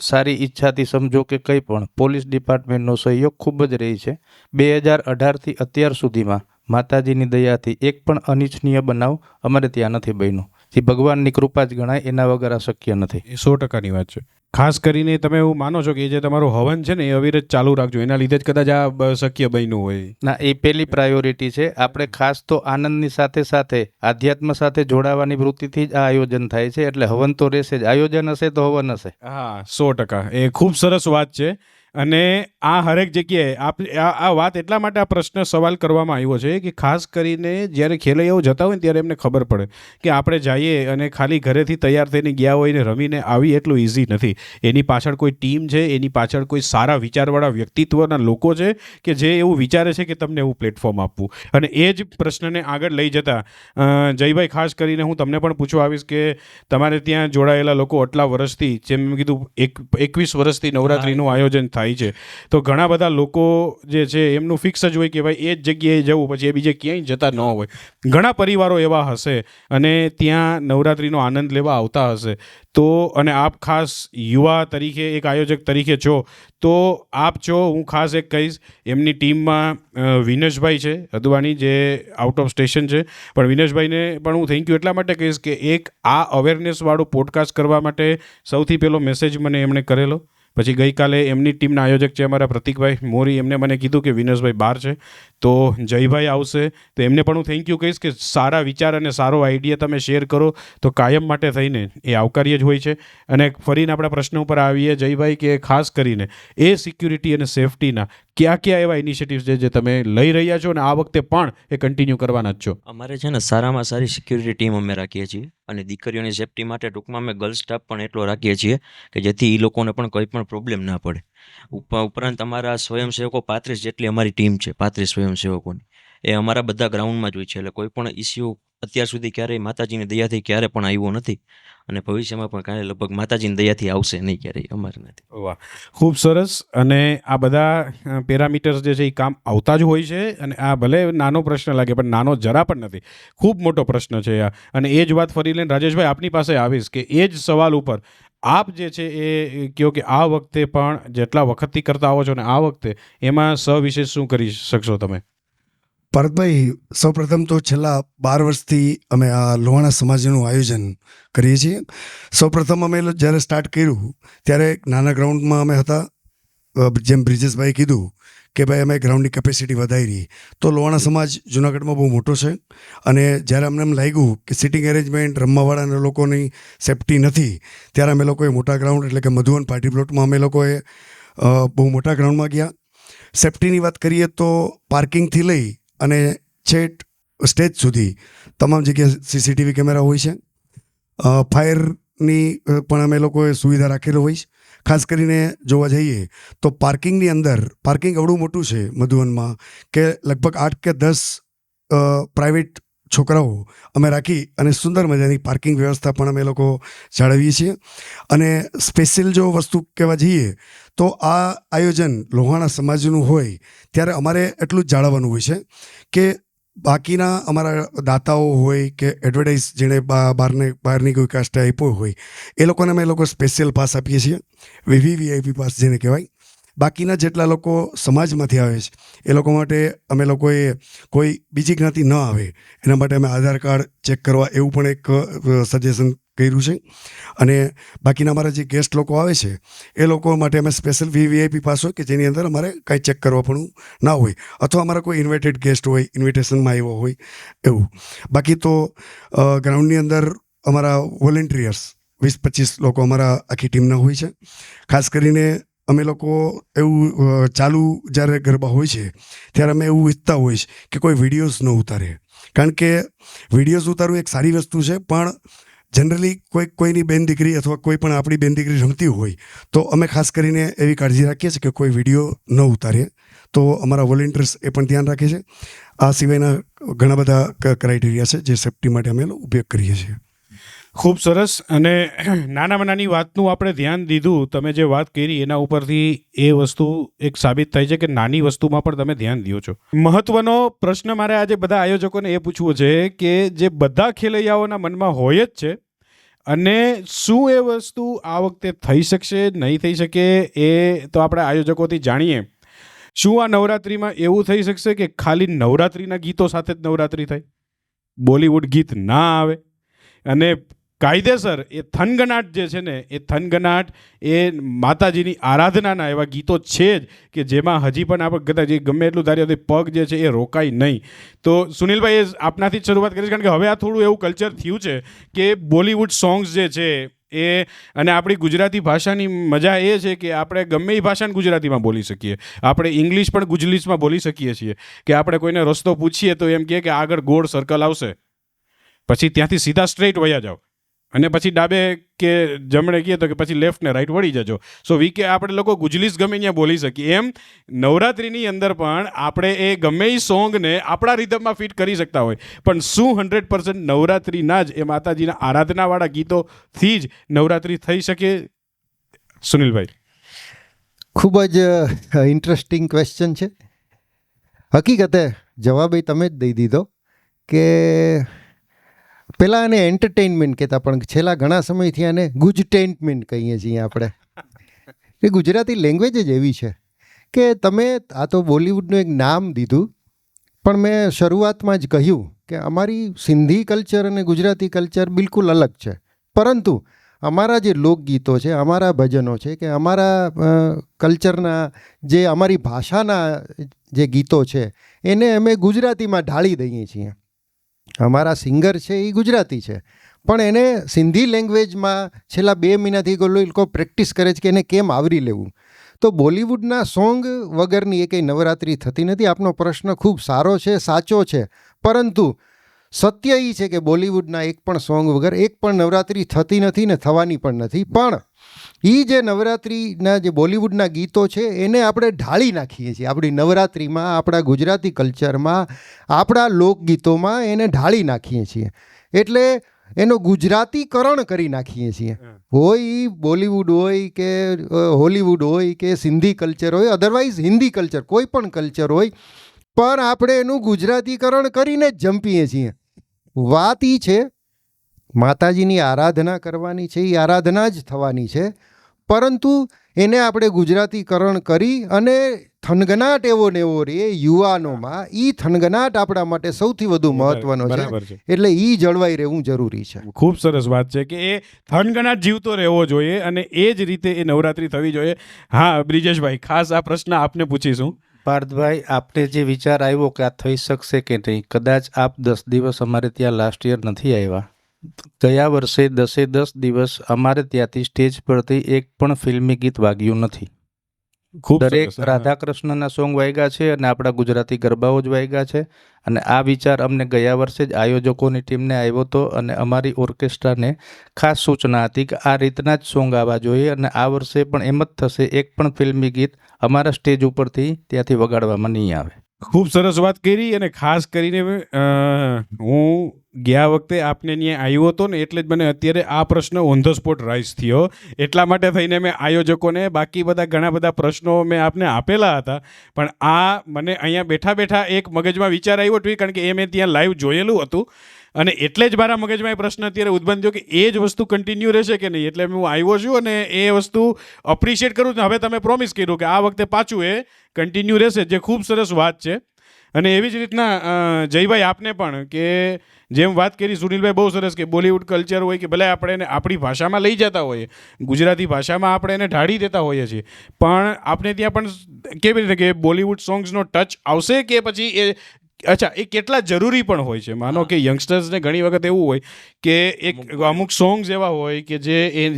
સારી ઈચ્છાથી સમજો કે કંઈ પણ પોલીસ ડિપાર્ટમેન્ટનો સહયોગ ખૂબ જ રહી છે. 2018થી અત્યાર સુધીમાં માતાજીની દયાથી એક પણ અનિચ્છનીય બનાવ અમારે ત્યાં નથી બન્યો, જે ભગવાનની કૃપા જ ગણાય, એના વગર આ શક્ય નથી. એ 100%ની વાત છે. ખાસ કરીને તમે એવું માનો છો કે જે તમારું હવન છે ને એ અવિરત ચાલુ રાખજો, એના લીધે જ કદાચ આ શક્ય બન્યું હોય? ના, એ પહેલી પ્રાયોરિટી છે. આપણે ખાસ તો આનંદની સાથે સાથે આધ્યાત્મ સાથે જોડાવાની વૃત્તિથી જ આ આયોજન થાય છે, એટલે હવન તો રહેશે જ. આયોજન હશે તો હવન હશે. હા, 100%. એ ખૂબ સરસ વાત છે. અને આ હરેક જગ્યાએ આ વાત એટલા માટે આ પ્રશ્ન સવાલ કરવામાં આવ્યો છે કે ખાસ કરીને જ્યારે ખેલૈયાઓ જતા હોય ને ત્યારે એમને ખબર પડે કે આપણે જઈએ અને ખાલી ઘરેથી તૈયાર થઈને ગયા હોય ને રમીને આવી એટલું ઇઝી નથી. એની પાછળ કોઈ ટીમ છે, એની પાછળ કોઈ સારા વિચારવાળા વ્યક્તિત્વના લોકો છે કે જે એવું વિચારે છે કે તમને એવું પ્લેટફોર્મ આપવું. અને એ જ પ્રશ્નને આગળ લઈ જતા જયભાઈ, ખાસ કરીને હું તમને પણ પૂછવા આવીશ કે તમારે ત્યાં જોડાયેલા લોકો આટલા વર્ષથી, જેમ મેં કીધું 21 વર્ષથી નવરાત્રિનું આયોજન થાય છે, તો ઘણા બધા લોકો જે છે એમનું ફિક્સ જ હોય કે ભાઈ એ જ જગ્યાએ જવું, પછી એ બીજે ક્યાંય જતા ન હોય. ઘણા પરિવારો એવા હશે અને ત્યાં નવરાત્રિનો આનંદ લેવા આવતા હશે. તો અને આપ ખાસ યુવા તરીકે, એક આયોજક તરીકે છો, તો આપ છો, હું ખાસ એક કહીશ, એમની ટીમમાં વિનેશભાઈ છે અદવાણી, જે આઉટ ઓફ સ્ટેશન છે, પણ વિનેશભાઈને પણ હું થેન્ક યુ એટલા માટે કહીશ કે એક આ અવેરનેસવાળું પોડકાસ્ટ કરવા માટે સૌથી પહેલો મેસેજ મને એમણે કરેલો. પછી ગઈકાલે એમની ટીમના આયોજક છે અમારા પ્રતિકભાઈ મોરી, એમને મને કીધું કે વિનેશભાઈ બહાર છે તો જયભાઈ આવશે, તો એમને પણ હું થેન્ક યુ કહીશ કે સારા વિચાર અને સારો આઈડિયા તમે શેર કરો તો કાયમ માટે થઈને એ આવકાર્ય જ હોય છે. અને ફરીને આપણા પ્રશ્ન ઉપર આવીએ જયભાઈ, કે ખાસ કરીને એ સિક્યુરિટી અને સેફટીના કયા એવા ઇનિશિયેટિવ્સ છે જે તમે લઈ રહ્યા છો અને આ વખતે પણ એ કન્ટિન્યુ કરવાના જ છો? અમારે છે ને સારામાં સારી સિક્યુરિટી ટીમ અમે રાખીએ છીએ અને દીકરીઓની સેફટી માટે ટૂંકમાં અમે ગર્લ્સ સ્ટાફ પણ એટલો રાખીએ છીએ કે જેથી એ લોકોને પણ કંઈ પણ પ્રોબ્લેમ ના પડે. ઉપરાંત અમારા સ્વયંસેવકો 35 જેટલી અમારી ટીમ છે, 35 સ્વયંસેવકોની, એ અમારા બધા ગ્રાઉન્ડમાં જ હોય છે. એટલે કોઈ પણ ઇસ્યુ અત્યાર સુધી ક્યારેય માતાજીની દયાથી ક્યારે પણ આવ્યો નથી અને ભવિષ્યમાં પણ કાંઈ લગભગ માતાજીની દયાથી આવશે નહીં ક્યારેય, અમારે નથી. વાહ, ખૂબ સરસ. અને આ બધા પેરામીટર્સ જે છે એ કામ આવતા જ હોય છે. અને આ ભલે નાનો પ્રશ્ન લાગે પણ નાનો જરા પણ નથી, ખૂબ મોટો પ્રશ્ન છે આ. અને એ જ વાત ફરી લઈને રાજેશભાઈ આપની પાસે આવીશ કે એ જ સવાલ ઉપર આપ જે છે એ કહો કે આ વખતે પણ જેટલા વખતથી કરતા આવો છો ને આ વખતે એમાં સવિશેષ શું કરી શકશો તમે? પાર્થભાઈ, સૌપ્રથમ તો છેલ્લા 12 વર્ષથી અમે આ લોહાણા સમાજનું આયોજન કરીએ છીએ. સૌપ્રથમ અમે જ્યારે સ્ટાર્ટ કર્યું ત્યારે નાના ગ્રાઉન્ડમાં અમે હતા. જેમ બ્રિજેશભાઈ કીધું કે ભાઈ અમે ગ્રાઉન્ડની કેપેસિટી વધારી, તો લોહાણા સમાજ જૂનાગઢમાં બહુ મોટો છે અને જ્યારે અમને એમ લાગ્યું કે સિટિંગ એરેન્જમેન્ટ, રમવાવાળાના લોકોની સેફટી નથી, ત્યારે અમે લોકોએ મોટા ગ્રાઉન્ડ એટલે કે મધુવન પાર્ટી પ્લોટમાં અમે લોકોએ બહુ મોટા ગ્રાઉન્ડમાં ગયા. સેફટીની વાત કરીએ તો પાર્કિંગથી લઈ અને છેક સ્ટેજ સુધી તમામ જગ્યાએ સીસીટીવી કેમેરા હોય છે. ફાયરની પણ અમે લોકોએ સુવિધા રાખેલી હોય છે. ખાસ કરીને જોવા જઈએ તો પાર્કિંગની અંદર પાર્કિંગ એવડું મોટું છે મધુવનમાં કે લગભગ 8 કે 10 પ્રાઇવેટ છોકરાઓ અમે રાખી અને સુંદર મજાની પાર્કિંગ વ્યવસ્થા પણ અમે લોકો જાળવીએ છીએ. અને સ્પેશિયલ જો વસ્તુ કહેવા જઈએ તો આ આયોજન લોહાણા સમાજનું હોય ત્યારે અમારે એટલું જ જાળવવાનું હોય છે કે બાકીના અમારા દાતાઓ હોય કે એડવર્ટાઇઝ જેણે બહારની કોઈ કાસ્ટે આપ્યો હોય એ લોકોને અમે લોકો સ્પેશિયલ પાસ આપીએ છીએ, VVIP પાસ જેને કહેવાય. બાકીના જેટલા લોકો સમાજમાંથી આવે છે એ લોકો માટે અમે લોકોએ કોઈ બીજી જ્ઞાતિ ન આવે એના માટે અમે આધાર કાર્ડ ચેક કરવા એવું પણ એક સજેશન કર્યું છે. અને બાકીના અમારા જે ગેસ્ટ લોકો આવે છે એ લોકો માટે અમે સ્પેશિયલ VVIP પાસ હોય કે જેની અંદર અમારે કાંઈ ચેક કરવા પણ ના હોય, અથવા અમારા કોઈ ઇન્વાઇટેડ ગેસ્ટ હોય, ઇન્વિટેશનમાં આવ્યો હોય એવું. બાકી તો ગ્રાઉન્ડની અંદર અમારા વોલેન્ટિયર્સ 20-25 લોકો અમારા આખી ટીમના હોય છે. ખાસ કરીને અમે લોકો એવું ચાલુ જ્યારે ગરબા હોય છે ત્યારે અમે એવું ઈચ્છતા હોય છે કે કોઈ વિડીયોઝ ન ઉતારે, કારણ કે વિડીયોઝ ઉતારવું એક સારી વસ્તુ છે, પણ જનરલી કોઈની બેન દીકરી અથવા કોઈ પણ આપણી બેન દીકરી રમતી હોય તો અમે ખાસ કરીને એવી કાળજી રાખીએ છીએ કે કોઈ વિડીયો ન ઉતારે. તો અમારા વોલેન્ટિયર્સ એ પણ ધ્યાન રાખે છે. આ સિવાયના ઘણા બધા ક્રાઇટેરિયા છે જે સેફટી માટે અમે ઉપયોગ કરીએ છીએ. ખૂબ સરસ. અને નાનામાં નાની વાતનું આપણે ધ્યાન દીધું. તમે જે વાત કરી એના ઉપરથી એ વસ્તુ એક સાબિત થાય છે કે નાની વસ્તુમાં પણ તમે ધ્યાન દો છો. મહત્વનો પ્રશ્ન મારે આજે બધા આયોજકોને એ પૂછવો છે કે જે બધા ખેલૈયાઓના મનમાં હોય જ છે, અને શું એ વસ્તુ આ વખતે થઈ શકશે નહીં થઈ શકે એ તો આપણે આયોજકોથી જાણીએ. શું આ નવરાત્રિમાં એવું થઈ શકશે કે ખાલી નવરાત્રિના ગીતો સાથે જ નવરાત્રિ થાય, બોલિવૂડ ગીત ના આવે, અને કાયદેસર એ થનગનાટ જે છે ને એ થનગનાટ એ માતાજીની આરાધનાના એવા ગીતો છે જ કે જેમાં હજી પણ આપણે કદાચ ગમે એટલું ધારીએ પગ જે છે એ રોકાય નહીં. તો સુનિલભાઈ એ આપનાથી જ શરૂઆત કરીશ, કારણ કે હવે આ થોડું એવું કલ્ચર થયું છે કે બોલિવૂડ સોંગ્સ જે છે એ, અને આપણી ગુજરાતી ભાષાની મજા એ છે કે આપણે ગમે એ ભાષાને ગુજરાતીમાં બોલી શકીએ, આપણે ઇંગ્લિશ પણ ગુજલીસમાં બોલી શકીએ છીએ. કે આપણે કોઈને રસ્તો પૂછીએ તો એમ કહે કે આગળ ગોળ સર્કલ આવશે, પછી ત્યાંથી સીધા સ્ટ્રેટ વયા જાઓ, અને પછી ડાબે કે જમણે કહીએ તો કે પછી લેફ્ટ ને રાઈટ વળી જજો. સો કે આપણે લોકો ગુજલીસ ગમે ત્યાં બોલી શકીએ. એમ નવરાત્રિની અંદર પણ આપણે એ ગમે એ સોંગને આપણા રિધમમાં ફિટ કરી શકતા હોય, પણ શું 100% નવરાત્રિના જ એ માતાજીના આરાધનાવાળા ગીતોથી જ નવરાત્રિ થઈ શકે? સુનિલભાઈ. ખૂબ જ ઇન્ટરેસ્ટિંગ ક્વેશ્ચન છે. હકીકતે જવાબ એ તમે જ દઈ દીધો કે પહેલાં આને એન્ટરટેઇનમેન્ટ કહેતા, પણ છેલ્લા ઘણા સમયથી આને ગુજટેઇનમેન્ટ કહીએ છીએ આપણે. એ ગુજરાતી લેંગ્વેજ જ એવી છે કે તમે આ તો બોલિવૂડનું એક નામ દીધું, પણ મેં શરૂઆતમાં જ કહ્યું કે અમારી સિંધી કલ્ચર અને ગુજરાતી કલ્ચર બિલકુલ અલગ છે. પરંતુ અમારા જે લોકગીતો છે, અમારા ભજનો છે, કે અમારા કલ્ચરના જે અમારી ભાષાના જે ગીતો છે એને અમે ગુજરાતીમાં ઢાળી દઈએ છીએ. અમારા સિંગર છે એ ગુજરાતી છે, પણ એને સિંધી લેંગ્વેજમાં છેલ્લા 2 મહિનાથી લોકો પ્રેક્ટિસ કરે છે કે એને કેમ આવરી લેવું. તો બોલિવૂડના સોંગ વગરની એ કંઈ નવરાત્રિ થતી નથી. આપનો પ્રશ્ન ખૂબ સારો છે, સાચો છે, પરંતુ સત્ય એ છે કે બોલિવૂડના એક પણ સોંગ વગર એક પણ નવરાત્રિ થતી નથી ને થવાની પણ નથી. પણ એ જે નવરાત્રિના જે બોલિવૂડના ગીતો છે એને આપણે ઢાળી નાખીએ છીએ આપણી નવરાત્રિમાં, આપણા ગુજરાતી કલ્ચરમાં, આપણા લોકગીતોમાં એને ઢાળી નાખીએ છીએ. એટલે એનો ગુજરાતીકરણ કરી નાખીએ છીએ. હોય એ બોલિવૂડ હોય કે હોલિવૂડ હોય કે સિંધી કલ્ચર હોય, અધરવાઇઝ હિન્દી કલ્ચર, કોઈ પણ કલ્ચર હોય, પણ આપણે એનું ગુજરાતીકરણ કરીને જ જંપીએ છીએ. વાત એ છે માતાજીની આરાધના કરવાની છે, એ આરાધના જ થવાની છે, પરંતુ એને આપણે ગુજરાતીકરણ કરી અને થનગનાટ એવો ને એવો રે યુવાનોમાં, એ થનગનાટ આપણા માટે સૌથી વધુ મહત્વનો છે. એટલે એ જળવાઈ રહેવું જરૂરી છે. ખૂબ સરસ વાત છે કે એ થનગનાટ જીવતો રહેવો જોઈએ, અને એ જ રીતે એ નવરાત્રિ થવી જોઈએ. હા બ્રિજેશભાઈ, ખાસ આ પ્રશ્ન આપને પૂછીશું. પાર્થભાઈ, આપને જે વિચાર આવ્યો કે આ થઈ શકશે કે નહીં, કદાચ આપ 10 દિવસ અમારે ત્યાં લાસ્ટ યર નથી આવ્યા. ગયા વર્ષે 10 દિવસ અમારે ત્યાંથી સ્ટેજ પરથી એક પણ ફિલ્મી ગીત વાગ્યું નથી. ખૂબ દરેક સરસ. રાધા કૃષ્ણના સોંગ વાગ્યા છે અને આપણા ગુજરાતી ગરબાઓ જ વાગ્યા છે. અને આ વિચાર અમને ગયા વર્ષે જ આયોજકોની ટીમને આવ્યો હતો અને અમારી ઓર્કેસ્ટ્રાને ખાસ સૂચના હતી કે આ રીતના જ સોંગ આવવા જોઈએ અને આ વર્ષે પણ એમ જ થશે. એક પણ ફિલ્મી ગીત અમારા સ્ટેજ ઉપરથી ત્યાંથી વગાડવામાં નહીં આવે. ખૂબ સરસ વાત કરી. અને ખાસ કરીને હું ગયા વખતે આપને ત્યાં આવ્યો હતો ને એટલે જ મને અત્યારે આ પ્રશ્ન ઓન ધ સ્પોટ રાઇઝ થયો. એટલા માટે થઈને મેં આયોજકોને બાકી બધા ઘણા બધા પ્રશ્નો મેં આપને આપેલા હતા, પણ આ મને અહીંયા બેઠા બેઠા એક મગજમાં વિચાર આવ્યો હતો, કારણ કે એ મેં ત્યાં લાઈવ જોયેલું હતું અને એટલે જ મારા મગજમાં એ પ્રશ્ન અત્યારે ઉદ્ભવ થયો કે એ જ વસ્તુ કન્ટિન્યુ રહેશે કે નહીં. એટલે હું આવ્યો છું અને એ વસ્તુ અપ્રિશિએટ કરું છું. હવે તમે પ્રોમિસ કર્યું કે આ વખતે પાછું એ કન્ટિન્યુ રહેશે, જે ખૂબ સરસ વાત છે. અને એવી જ રીતના જયભાઈ આપને પણ કે જેમ વાત કરી સુનિલભાઈ બહુ સરસ કે બોલિવૂડ કલ્ચર હોય કે ભલે આપણે એને આપણી ભાષામાં લઈ જતા હોઈએ, ગુજરાતી ભાષામાં આપણે એને ઢાળી દેતા હોઈએ છીએ, પણ આપણે ત્યાં પણ કેવી રીતે કે બોલિવૂડ સોંગ્સનો ટચ આવશે કે પછી એ અચ્છા એ કેટલા જરૂરી પણ હોય છે. માનો કે યંગસ્ટર્સને ઘણી વખત એવું હોય કે એક અમુક સોંગ્સ એવા હોય કે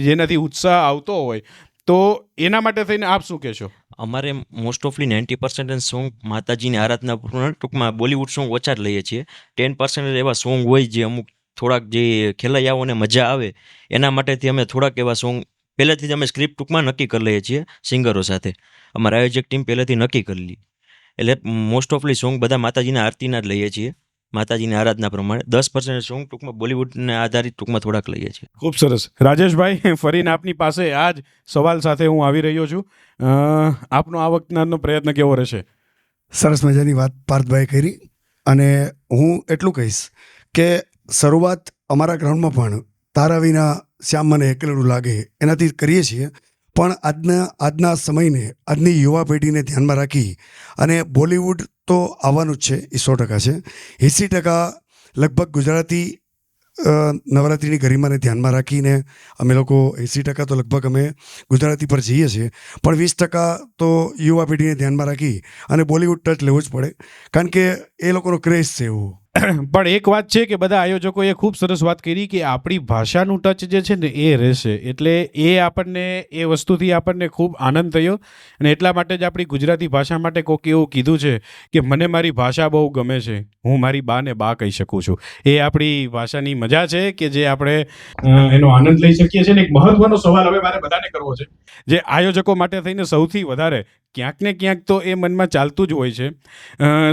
જેનાથી ઉત્સાહ આવતો હોય, તો એના માટે થઈને આપ શું કહેશો? અમારે મોસ્ટ ઓફલી 90% સોંગ માતાજીની આરાધના ટૂંકમાં બોલિવૂડ સોંગ ઓછા જ લઈએ છીએ. 10% એવા સોંગ હોય જે અમુક થોડાક જે ખેલૈયાઓને મજા આવે એના માટેથી અમે થોડાક એવા સોંગ પહેલેથી જ અમે સ્ક્રિપ્ટ ટૂંકમાં નક્કી કરી લઈએ છીએ સિંગરો સાથે. અમારા આયોજક ટીમ પહેલેથી નક્કી કરી લી. એટલે મોસ્ટ ઓફલી સોંગ બધા માતાજીના આરતીના જ લઈએ છીએ, માતાજીની આરાધના પ્રમાણે. 10% સોંગ ટૂંકમાં બોલિવૂડને આધારિત ટૂંકમાં થોડાક લઈએ છીએ. ખૂબ સરસ. રાજેશભાઈ, ફરીને આપની પાસે આ જ સવાલ સાથે હું આવી રહ્યો છું. આપનો આ વખતનો પ્રયત્ન કેવો રહેશે? સરસ મજાની વાત પાર્થભાઈ કરી. અને હું એટલું કહીશ કે શરૂઆત અમારા ગ્રાઉન્ડમાં પણ તારા વિના શ્યામ મને એકલું લાગે એનાથી કરીએ છીએ, પણ આજના સમયને, આજની યુવા પેઢીને ધ્યાનમાં રાખી અને બોલિવૂડ તો આવવાનું જ છે, એ 100% છે. 80% લગભગ ગુજરાતી નવરાત્રિની ગરિમાને ધ્યાનમાં રાખીને અમે લોકો 80% તો લગભગ અમે ગુજરાતી પર જઈએ છીએ, પણ 20% તો યુવા પેઢીને ધ્યાનમાં રાખી અને બોલિવૂડ ટચ લેવો જ પડે, કારણ કે એ લોકોનો ક્રેઝ છે એવો. પણ એક વાત છે કે બધા આયોજકોએ ખૂબ સરસ વાત કરી કે આપણી ભાષાનું ટચ જે છે ને એ રહેશે. એટલે એ આપણને એ વસ્તુથી આપણને ખૂબ આનંદ થયો અને એટલા માટે જ આપણી ગુજરાતી ભાષા માટે કોઈક એવું કીધું છે કે મને મારી ભાષા બહુ ગમે છે, હું મારી બાને બા કહી શકું છું. એ આપણી ભાષાની મજા છે કે જે આપણે એનો આનંદ લઈ શકીએ છીએ. ને એક મહત્વનો સવાલ હવે મારે બધાને કરવો છે, જે આયોજકો માટે થઈને સૌથી વધારે ક્યાંક ને ક્યાંક તો એ મનમાં ચાલતું જ હોય છે.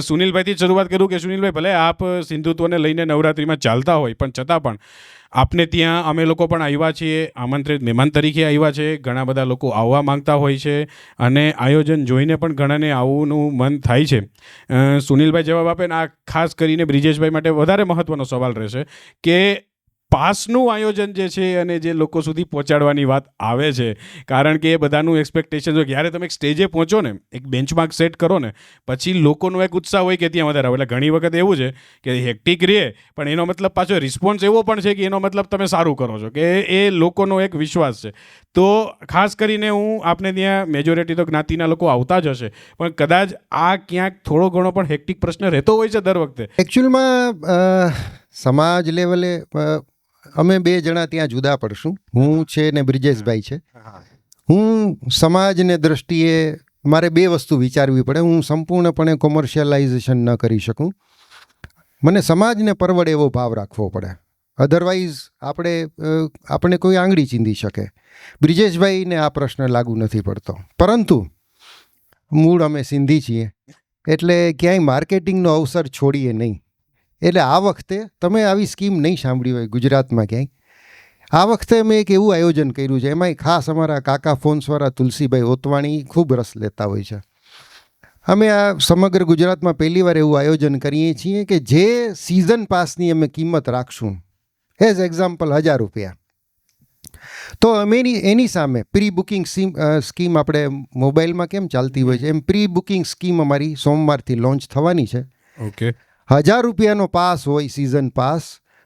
સુનિલભાઈથી શરૂઆત કરું કે સુનિલભાઈ, ભલે આપ સિંધુત્વને લઈને નવરાત્રિમાં ચાલતા હોય, પણ છતાં પણ આપને ત્યાં અમે લોકો પણ આવ્યા છીએ, આમંત્રિત મહેમાન તરીકે આવ્યા છે. ઘણા બધા લોકો આવવા માંગતા હોય છે અને આયોજન જોઈને પણ ઘણાને આવવાનું મન થાય છે. સુનિલભાઈ જવાબ આપે ને આ ખાસ કરીને બ્રિજેશભાઈ માટે વધારે મહત્વનો સવાલ રહેશે કે પાસનું આયોજન જે છે અને જે લોકો સુધી પહોંચાડવાની વાત આવે છે, કારણ કે એ બધાનું એક્સપેક્ટેશન હોય. જ્યારે તમે એક સ્ટેજે પહોંચો ને, એક બેન્ચમાર્ક સેટ કરો ને, પછી લોકોનો એક ઉત્સાહ હોય કે ત્યાં વધારે આવે. એટલે ઘણી વખત એવું છે કે હેક્ટિક રહે, પણ એનો મતલબ પાછો રિસ્પોન્સ એવો પણ છે કે એનો મતલબ તમે સારું કરો છો, કે એ લોકોનો એક વિશ્વાસ છે. તો ખાસ કરીને હું આપને ત્યાં મેજોરિટી તો જ્ઞાતિના લોકો આવતા જ હશે, પણ કદાચ આ ક્યાંક થોડો ઘણો પણ હેક્ટિક પ્રશ્ન રહેતો હોય છે દર વખતે. એકચ્યુઅલમાં સમાજ લેવલે અમે 2 જણા ત્યાં જુદા પડશું, હું છે ને બ્રિજેશભાઈ છે. હું સમાજને દ્રષ્ટિએ મારે 2 વસ્તુ વિચારવી પડે. હું સંપૂર્ણપણે કોમર્શિયલાઇઝેશન ન કરી શકું. મને સમાજને પરવડે એવો ભાવ રાખવો પડે, અધરવાઇઝ આપણે કોઈ આંગળી ચીંધી શકે. બ્રિજેશભાઈને આ પ્રશ્ન લાગુ નથી પડતો, પરંતુ મૂળ અમે સિંધી છીએ એટલે ક્યાંય માર્કેટિંગનો અવસર છોડીએ નહીં. એટલે આ વખતે તમે આવી સ્કીમ નહીં સાંભળી હોય ગુજરાતમાં ક્યાંય. આ વખતે અમે એક એવું આયોજન કર્યું છે, એમાંય ખાસ અમારા કાકા ફોન્સવાળા તુલસીભાઈ ઓતવાણી ખૂબ રસ લેતા હોય છે. અમે આ સમગ્ર ગુજરાતમાં પહેલીવાર એવું આયોજન કરીએ છીએ કે જે સિઝન પાસની અમે કિંમત રાખશું, એઝ એક્ઝામ્પલ 1000 રૂપિયા, તો અમે એની સામે પ્રી બુકિંગ સ્કીમ આપણે મોબાઈલમાં કેમ ચાલતી હોય છે એમ પ્રી બુકિંગ સ્કીમ અમારી સોમવારથી લોન્ચ થવાની છે. ઓકે. 1000 રૂપિયાનો પાસ હોય સિઝન પાસ,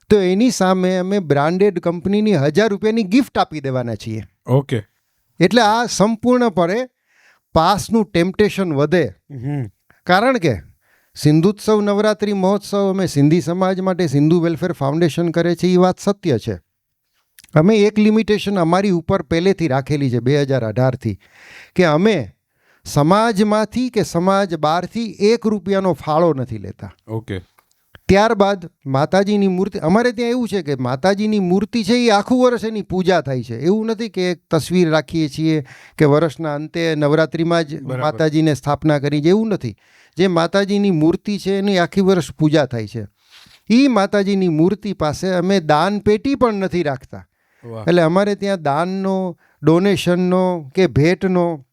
તો એની સામે અમે બ્રાન્ડેડ કંપનીની 1000 રૂપિયાની ગિફ્ટ આપી દેવાના છીએ. ઓકે. એટલે આ સંપૂર્ણપણે પાસનું ટેમ્પટેશન વધે, કારણ કે સિંધુત્સવ નવરાત્રિ મહોત્સવ અમે સિંધી સમાજ માટે સિંધુ વેલફેર ફાઉન્ડેશન કરે છે, એ વાત સત્ય છે. અમે એક લિમિટેશન અમારી ઉપર પહેલેથી રાખેલી છે 2018થી, કે અમે સમાજમાંથી કે સમાજ બહારથી 1 રૂપિયાનો ફાળો નથી લેતા. ઓકે. ત્યારબાદ માતાજીની મૂર્તિ, અમારે ત્યાં એવું છે કે માતાજીની મૂર્તિ છે એ આખું વર્ષ એની પૂજા થાય છે. એવું નથી કે એક તસવીર રાખીએ છીએ કે વર્ષના અંતે નવરાત્રિમાં જ બરાબર. માતાજીને સ્થાપના કરી છે, એવું નથી. જે માતાજીની મૂર્તિ છે એની આખી વર્ષ પૂજા થાય છે. એ માતાજીની મૂર્તિ પાસે અમે દાન પેટી પણ નથી રાખતા. વાહ. એટલે અમારે ત્યાં દાનનો, ડોનેશનનો કે ભેટનો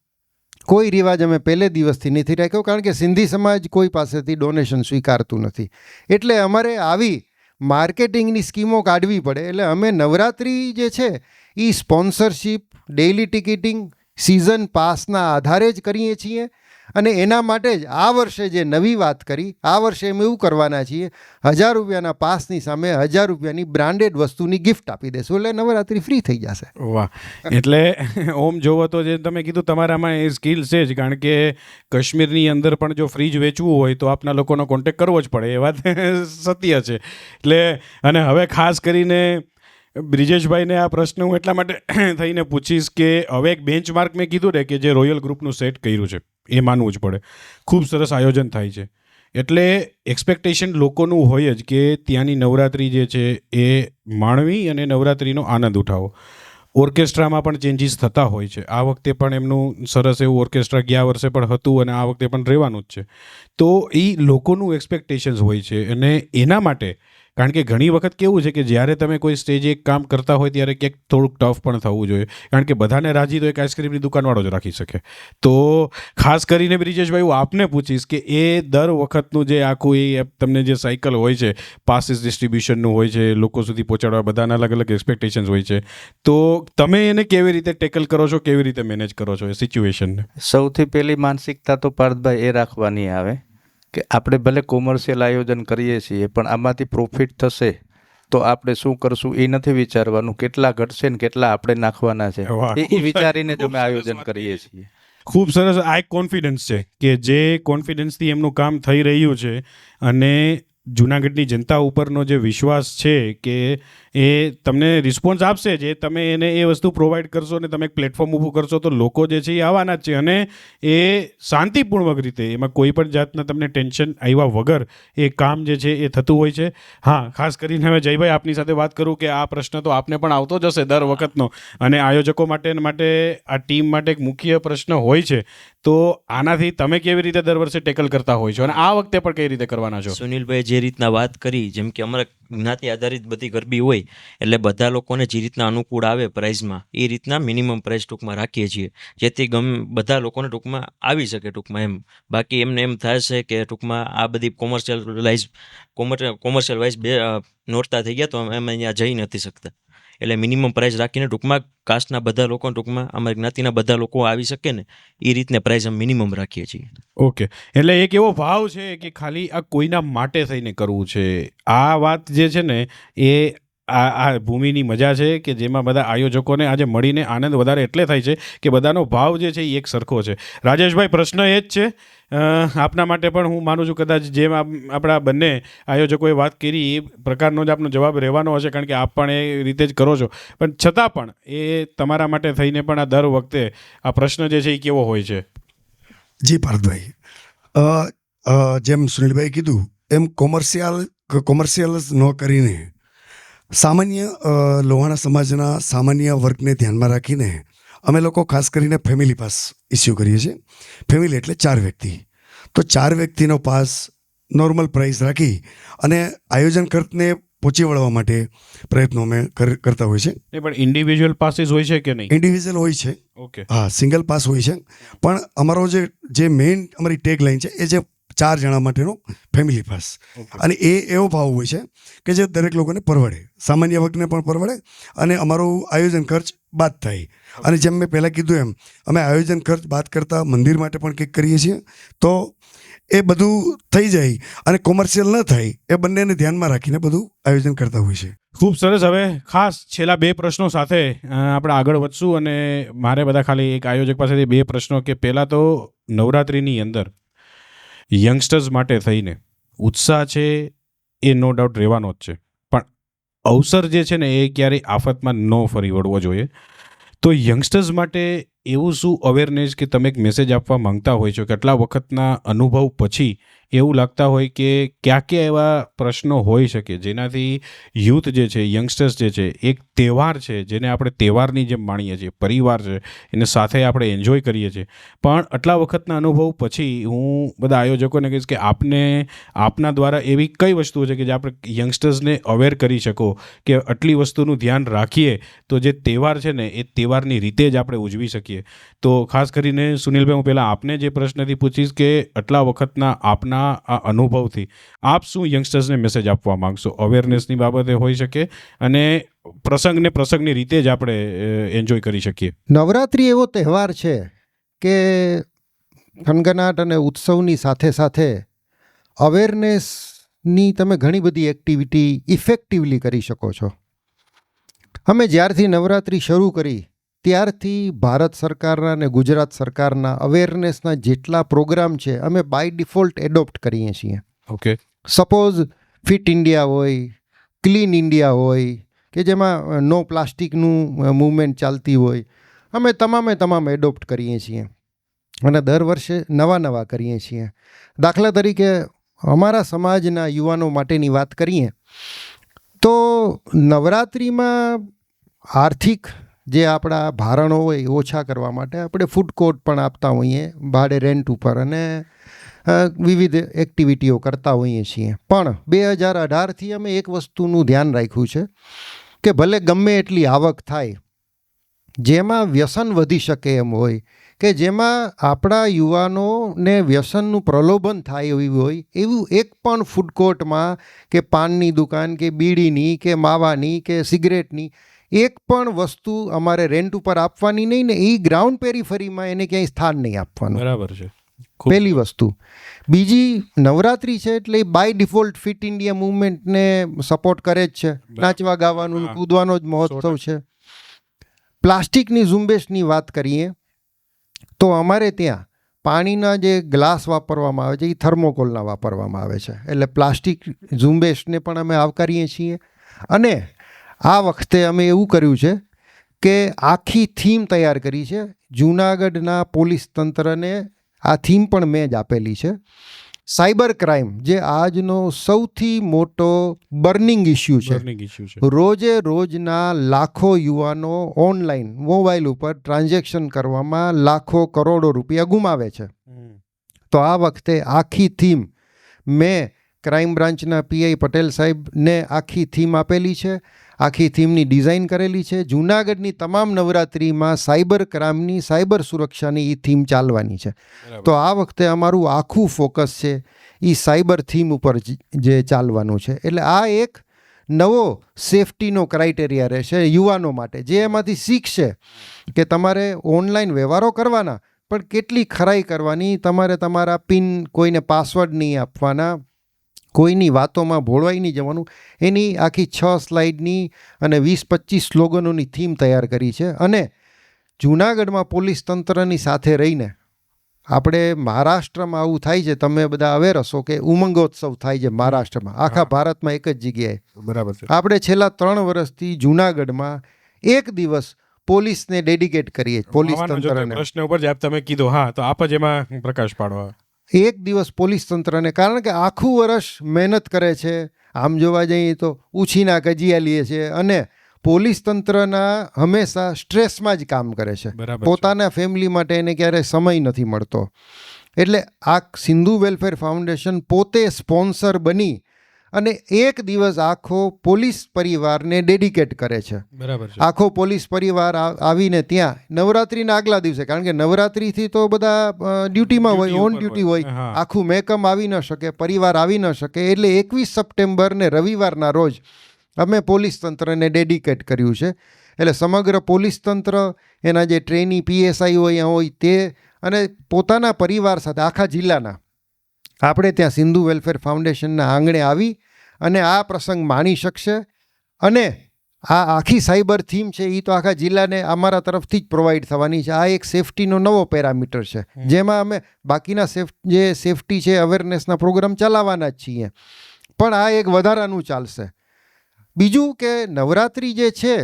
કોઈ રિવાજ અમે પહેલે દિવસથી નથી રાખ્યો, કારણ કે સિંધી સમાજ કોઈ પાસેથી ડોનેશન સ્વીકારતું નથી. એટલે અમારે આવી માર્કેટિંગની સ્કીમો કાઢવી પડે. એટલે અમે નવરાત્રિ જે છે એ સ્પોન્સરશિપ, ડેઇલી ટિકિટિંગ, સિઝન પાસના આધારે જ કરીએ છીએ. અને એના માટે જ આ વર્ષે જે નવી વાત કરી, આ વર્ષે અમે એવું કરવાના છીએ, 1000 રૂપિયાના પાસની સામે 1000 રૂપિયાની બ્રાન્ડેડ વસ્તુની ગિફ્ટ આપી દેશું, એટલે નવરાત્રિ ફ્રી થઈ જશે. વાહ. એટલે ઓમ જોવો તો જે તમે કીધું તમારામાં એ સ્કિલ છે જ, કારણ કે કાશ્મીરની અંદર પણ જો ફ્રીજ વેચવું હોય તો આપના લોકોનો કોન્ટેક્ટ કરવો જ પડે, એ વાત સત્ય છે. એટલે અને હવે ખાસ કરીને બ્રિજેશભાઈને આ પ્રશ્ન હું એટલા માટે થઈને પૂછીશ કે હવે એક બેન્ચમાર્ક મેં કીધું ને કે જે રોયલ ગ્રુપનું સેટ કર્યું છે એ માનવું જ પડે. ખૂબ સરસ આયોજન થાય છે. એટલે એક્સપેક્ટેશન લોકોનું હોય જ કે ત્યાંની નવરાત્રિ જે છે એ માણવી અને નવરાત્રિનો આનંદ ઉઠાવો. ઓર્કેસ્ટ્રામાં પણ ચેન્જીસ થતા હોય છે. આ વખતે પણ એમનું સરસ એવું ઓર્કેસ્ટ્રા ગયા વર્ષે પણ હતું અને આ વખતે પણ રહેવાનું જ છે. તો એ લોકોનું એક્સપેક્ટેશન્સ હોય છે અને એના માટે, કારણ કે ઘણી વખત કેવું છે કે જ્યારે તમે કોઈ સ્ટેજે એક કામ કરતા હોય ત્યારે ક્યાંક થોડુંક ટફ પણ થવું જોઈએ, કારણ કે બધાને રાજી તો એક આઈસ્ક્રીમની દુકાનવાળો જ રાખી શકે. તો ખાસ કરીને બ્રિજેશભાઈ હું આપને પૂછીશ કે એ દર વખતનું જે આખું એ તમને જે સાયકલ હોય છે, પાસીસ ડિસ્ટ્રીબ્યુશનનું હોય છે, લોકો સુધી પહોંચાડવા, બધાના અલગ અલગ એક્સપેક્ટેશન્સ હોય છે, તો તમે એને કેવી રીતે ટેકલ કરો છો, કેવી રીતે મેનેજ કરો છો એ સિચ્યુએશનને? સૌથી પહેલી માનસિકતા તો પાર્થભાઈ એ રાખવાની આવે કે આપણે ભલે કોમર્શિયલ આયોજન કરીએ છીએ પણ આમાંથી પ્રોફિટ થશે તો આપણે શું કરશું એ નથી વિચારવાનું, કેટલા ઘટશે ને કેટલા આપણે નાખવાના છે વાહ, એ વિચારીને જ અમે આયોજન કરીએ છીએ. ખૂબ સરસ. આ એક કોન્ફિડન્સ છે કે જે કોન્ફિડન્સથી એમનું કામ થઈ રહ્યું છે અને જૂનાગઢની જનતા ઉપરનો જે વિશ્વાસ છે કે એ તમને રિસ્પોન્સ આપશે, જે તમે એને એ વસ્તુ પ્રોવાઈડ કરશો અને તમે એક પ્લેટફોર્મ ઊભું કરશો તો લોકો જે છે એ આવવાના જ છે અને એ શાંતિપૂર્વક રીતે, એમાં કોઈ પણ જાતના તમને ટેન્શન આવ્યા વગર એ કામ જે છે એ થતું હોય છે. હા, ખાસ કરીને હવે જયભાઈ આપની સાથે વાત કરું કે આ પ્રશ્ન તો આપને પણ આવતો જ હશે દર વખતનો, અને આયોજકો માટે આ ટીમ માટે એક મુખ્ય પ્રશ્ન હોય છે. તો આનાથી તમે કેવી રીતે દર વર્ષે ટેકલ કરતા હોય છો અને આ વખતે પણ કઈ રીતે કરવાના છો? સુનિલભાઈ જે રીતના વાત કરી, જેમ કે અમારા જ્ઞાતિ આધારિત બધી ગરબી હોય એટલે બધા લોકોને જે રીતના અનુકૂળ આવે પ્રાઇઝમાં એ રીતના મિનિમમ પ્રાઇસ ટૂંકમાં રાખીએ છીએ, જેથી બધા લોકોને ટૂંકમાં આવી શકે ટૂંકમાં એમ. બાકી એમને એમ થાય છે કે ટૂંકમાં આ બધી કોમર્શિયલ વાઇઝ બે નોરતા થઈ ગયા તો અમે અહીંયા જઈ નથી શકતા, એટલે મિનિમમ પ્રાઇસ રાખીને ટૂંકમાં કાસ્ટના બધા લોકો, ટૂંકમાં અમારી જ્ઞાતિના બધા લોકો આવી શકે ને એ રીતને પ્રાઇસ અમે મિનિમમ રાખીએ છીએ. ઓકે. એટલે એક એવો ભાવ છે કે ખાલી આ કોઈના માટે થઈને કરવું છે. આ વાત જે છે ને એ આ ભૂમિની મજા છે કે જેમાં બધા આયોજકોને આજે મળીને આનંદ વધારે એટલે થાય છે કે બધાનો ભાવ જે છે એ એક સરખો છે. રાજેશભાઈ, પ્રશ્ન એ જ છે આપના માટે પણ, હું માનું છું કદાચ જેમ આપણા બંને આયોજકોએ વાત કરી એ પ્રકારનો જ આપનો જવાબ રહેવાનો હશે, કારણ કે આપ પણ એ રીતે જ કરો છો, પણ છતાં પણ એ તમારા માટે થઈને પણ આ દર વખતે આ પ્રશ્ન જે છે એ કેવો હોય છે? જી પાર્થભાઈ, જેમ સુનિલભાઈ કીધું એમ કોમર્શિયલ ન કરીને સામાન્ય લોહાણા સમાજના સામાન્ય વર્ગને ધ્યાનમાં રાખીને અમે લોકો ખાસ કરીને ફેમિલી પાસ ઇસ્યુ કરીએ છીએ. ફેમિલી એટલે 4 વ્યક્તિ. તો 4 વ્યક્તિનો પાસ નોર્મલ પ્રાઇસ રાખી અને આયોજન ખર્ચને પહોંચી વળવા માટે પ્રયત્નો અમે કરતા હોય છે. પણ ઇન્ડિવિજ્યુઅલ પાસીસ હોય છે કે નહીં? ઇન્ડિવિજ્યુઅલ હોય છે. ઓકે. હા, સિંગલ પાસ હોય છે. પણ અમારો જે મેઇન અમારી ટેગ લાઈન છે એ જે 4 જણા માટેનો ફેમિલી પાસ, અને એ એવો ભાવ હોય છે કે જે દરેક લોકોને પરવડે, સામાન્ય વર્ગને પણ પરવડે અને અમારું આયોજન ખર્ચ બાદ થાય. અને જેમ મેં પહેલાં કીધું એમ અમે આયોજન ખર્ચ બાદ કરતાં મંદિર માટે પણ કંઈક કરીએ છીએ, તો એ બધું થઈ જાય અને કોમર્શિયલ ન થાય એ બંનેને ધ્યાનમાં રાખીને બધું આયોજન કરતા હોય છે. ખૂબ સરસ. હવે ખાસ છેલ્લા 2 પ્રશ્નો સાથે આપણે આગળ વધશું અને મારે બધા ખાલી એક આયોજક પાસેથી 2 પ્રશ્નો કે પહેલાં તો નવરાત્રિની અંદર યંગસ્ટર્સ માટે થઈને ઉત્સાહ છે એ નો ડાઉટ રહેવાનો જ છે, પણ અવસર જે છે ને એ ક્યારેય આફતમાં ન ફરી વળવો જોઈએ. તો યંગસ્ટર્સ માટે એવું શું અવેરનેસ કે તમે એક મેસેજ આપવા માંગતા હોય છો? કેટલા વખતના અનુભવ પછી એવું લાગતા હોય કે ક્યાં એવા પ્રશ્નો હોઈ શકે જેનાથી યુથ જે છે, યંગસ્ટર્સ જે છે, એક તહેવાર છે જેને આપણે તહેવારની જેમ માણીએ છીએ, પરિવાર છે એને સાથે આપણે એન્જોય કરીએ છીએ, પણ આટલા વખતના અનુભવ પછી હું બધા આયોજકોને કહીશ કે આપના દ્વારા એવી કઈ વસ્તુઓ છે કે જે આપણે યંગસ્ટર્સને અવેર કરી શકો કે આટલી વસ્તુનું ધ્યાન રાખીએ તો જે તહેવાર છે ને એ તહેવારની રીતે જ આપણે ઉજવી શકીએ. તો ખાસ કરીને સુનિલભાઈ, હું પહેલાં આપને જે પ્રશ્નથી પૂછીશ કે આટલા વખતના આપના આ અનુભવથી આપ શું યંગસ્ટર્સને મેસેજ આપવા માંગશો? અવેરનેસની બાબતે હોઈ શકે અને પ્રસંગની રીતે જ આપણે એન્જોય કરી શકીએ. નવરાત્રિ એવો તહેવાર છે કે થનગનાટ અને ઉત્સવની સાથે સાથે અવેરનેસની તમે ઘણી બધી એક્ટિવિટી ઇફેક્ટિવલી કરી શકો છો. અમે જ્યારથી નવરાત્રિ શરૂ કરી ત્યારથી ભારત સરકારના અને ગુજરાત સરકારના અવેરનેસના જેટલા પ્રોગ્રામ છે અમે બાય ડિફોલ્ટ એડોપ્ટ કરીએ છીએ. ઓકે. સપોઝ ફિટ ઇન્ડિયા હોય, ક્લીન ઇન્ડિયા હોય કે જેમાં નો પ્લાસ્ટિકનું મૂવમેન્ટ ચાલતી હોય, અમે તમામ એડોપ્ટ કરીએ છીએ અને દર વર્ષે નવા કરીએ છીએ. દાખલા તરીકે અમારા સમાજના યુવાનો માટેની વાત કરીએ તો નવરાત્રિમાં આર્થિક જે આપણા ભારણો હોય એ ઓછા કરવા માટે આપણે ફૂડ કોર્ટ પણ આપતા હોઈએ ભાડે, રેન્ટ ઉપર, અને વિવિધ એક્ટિવિટીઓ કરતા હોઈએ છીએ. પણ 2018થી અમે એક વસ્તુનું ધ્યાન રાખ્યું છે કે ભલે ગમે એટલી આવક થાય, જેમાં વ્યસન વધી શકે એમ હોય, કે જેમાં આપણા યુવાનોને વ્યસનનું પ્રલોભન થાય એવું એક પણ ફૂડ કોર્ટમાં કે પાનની દુકાન કે બીડીની કે માવાની કે સિગરેટની એક પણ વસ્તુ અમારે રેન્ટ ઉપર આપવાની નહીં ને એ ગ્રાઉન્ડ પેરીફરીમાં એને ક્યાંય સ્થાન નહીં આપવાનું. બરાબર છે. પહેલી વસ્તુ. બીજી, નવરાત્રિ છે એટલે બાય ડિફોલ્ટ ફિટ ઇન્ડિયા મૂવમેન્ટને સપોર્ટ કરે જ છે. નાચવા ગાવાનું, કૂદવાનો જ મહોત્સવ છે. પ્લાસ્ટિકની ઝુંબેશની વાત કરીએ તો અમારે ત્યાં પાણીના જે ગ્લાસ વાપરવામાં આવે છે એ થર્મોકોલના વાપરવામાં આવે છે. એટલે પ્લાસ્ટિક ઝુંબેશને પણ અમે આવકારીએ છીએ. અને આ વખતે અમે એવું કર્યું છે કે આખી થીમ તૈયાર કરી છે. જૂનાગઢના પોલીસ તંત્રને આ થીમ પણ મેં જ આપેલી છે. સાયબર ક્રાઇમ જે આજનો સૌથી મોટો બર્નિંગ ઇસ્યુ છે. રોજના લાખો યુવાનો ઓનલાઈન મોબાઈલ ઉપર ટ્રાન્ઝેક્શન કરવામાં લાખો કરોડો રૂપિયા ગુમાવે છે. તો આ વખતે આખી થીમ મેં ક્રાઇમ બ્રાન્ચના પીઆઈ પટેલ સાહેબને આખી થીમ આપેલી છે. આખી થીમની ડિઝાઇન કરેલી છે. જૂનાગઢની તમામ નવરાત્રિમાં સાયબર ક્રાઇમની, સાયબર સુરક્ષાની એ થીમ ચાલવાની છે. તો આ વખતે અમારું આખું ફોકસ છે એ સાયબર થીમ ઉપર જે ચાલવાનું છે. એટલે આ એક નવો સેફટીનો ક્રાઇટેરિયા રહેશે યુવાનો માટે, જે એમાંથી શીખશે કે તમારે ઓનલાઈન વ્યવહારો કરવાના પણ કેટલી ખરાઈ કરવાની, તમારે તમારા પિન કોઈને પાસવર્ડ નહીં આપવાના, કોઈની વાતોમાં ભોળવાઈ નહીં જવાનું. એની આખી 6 સ્લાઇડની અને 20-25 સ્લોગનોની થીમ તૈયાર કરી છે. અને જૂનાગઢમાં પોલીસ તંત્રની સાથે રહીને આપણે મહારાષ્ટ્રમાં આવું થાય છે, તમે બધા અવેર હશો કે ઉમંગોત્સવ થાય છે મહારાષ્ટ્રમાં, આખા ભારતમાં એક જ જગ્યાએ. બરાબર છે. આપણે છેલ્લા 3 વર્ષથી જૂનાગઢમાં એક દિવસ પોલીસને ડેડિકેટ કરીએ. પોલીસ તંત્રને પ્રશ્ન ઉપર જ તમે કીધો, હા, તો આપ જ એમાં પ્રકાશ પાડવા. એક દિવસ પોલીસ તંત્રને, કારણ કે આખું વર્ષ મહેનત કરે છે, આમ જોવા જઈએ તો ઉછીના કજિયા લે છે અને પોલીસ તંત્રના હંમેશા સ્ટ્રેસમાં જ કામ કરે છે. પોતાના ફેમિલી માટે એને ક્યારેય સમય નથી મળતો. એટલે આ સિંધુ વેલફેર ફાઉન્ડેશન પોતે સ્પોન્સર બની અને એક દિવસ આખો પોલીસ પરિવારને ડેડિકેટ કરે છે. બરાબર છે. આખો પોલીસ પરિવાર આવીને ત્યાં નવરાત્રિના આગલા દિવસે, કારણ કે નવરાત્રિથી તો બધા ડ્યુટીમાં હોય, ઓન ડ્યુટી હોય, આખું મેકમ આવી ન શકે, પરિવાર આવી ન શકે, એટલે 21 સપ્ટેમ્બરને રવિવારના રોજ અમે પોલીસ તંત્રને ડેડિકેટ કર્યું છે. એટલે સમગ્ર પોલીસ તંત્ર, એના જે ટ્રેની પીએસઆઈ હોય તે, અને પોતાના પરિવાર સાથે આખા જિલ્લાના આપણે ત્યાં સિંધુ વેલફેર ફાઉન્ડેશનના આંગણે આવી અને આ પ્રસંગ માણી શકશે. અને આ આખી સાયબર થીમ છે એ તો આખા જિલ્લાને અમારા તરફથી જ પ્રોવાઈડ થવાની છે. આ એક સેફટીનો નવો પેરામીટર છે, જેમાં અમે બાકીના જે સેફટી છે, અવેરનેસના પ્રોગ્રામ ચલાવવાના જ છીએ, પણ આ એક વધારાનું ચાલશે. બીજું કે નવરાત્રિ જે છે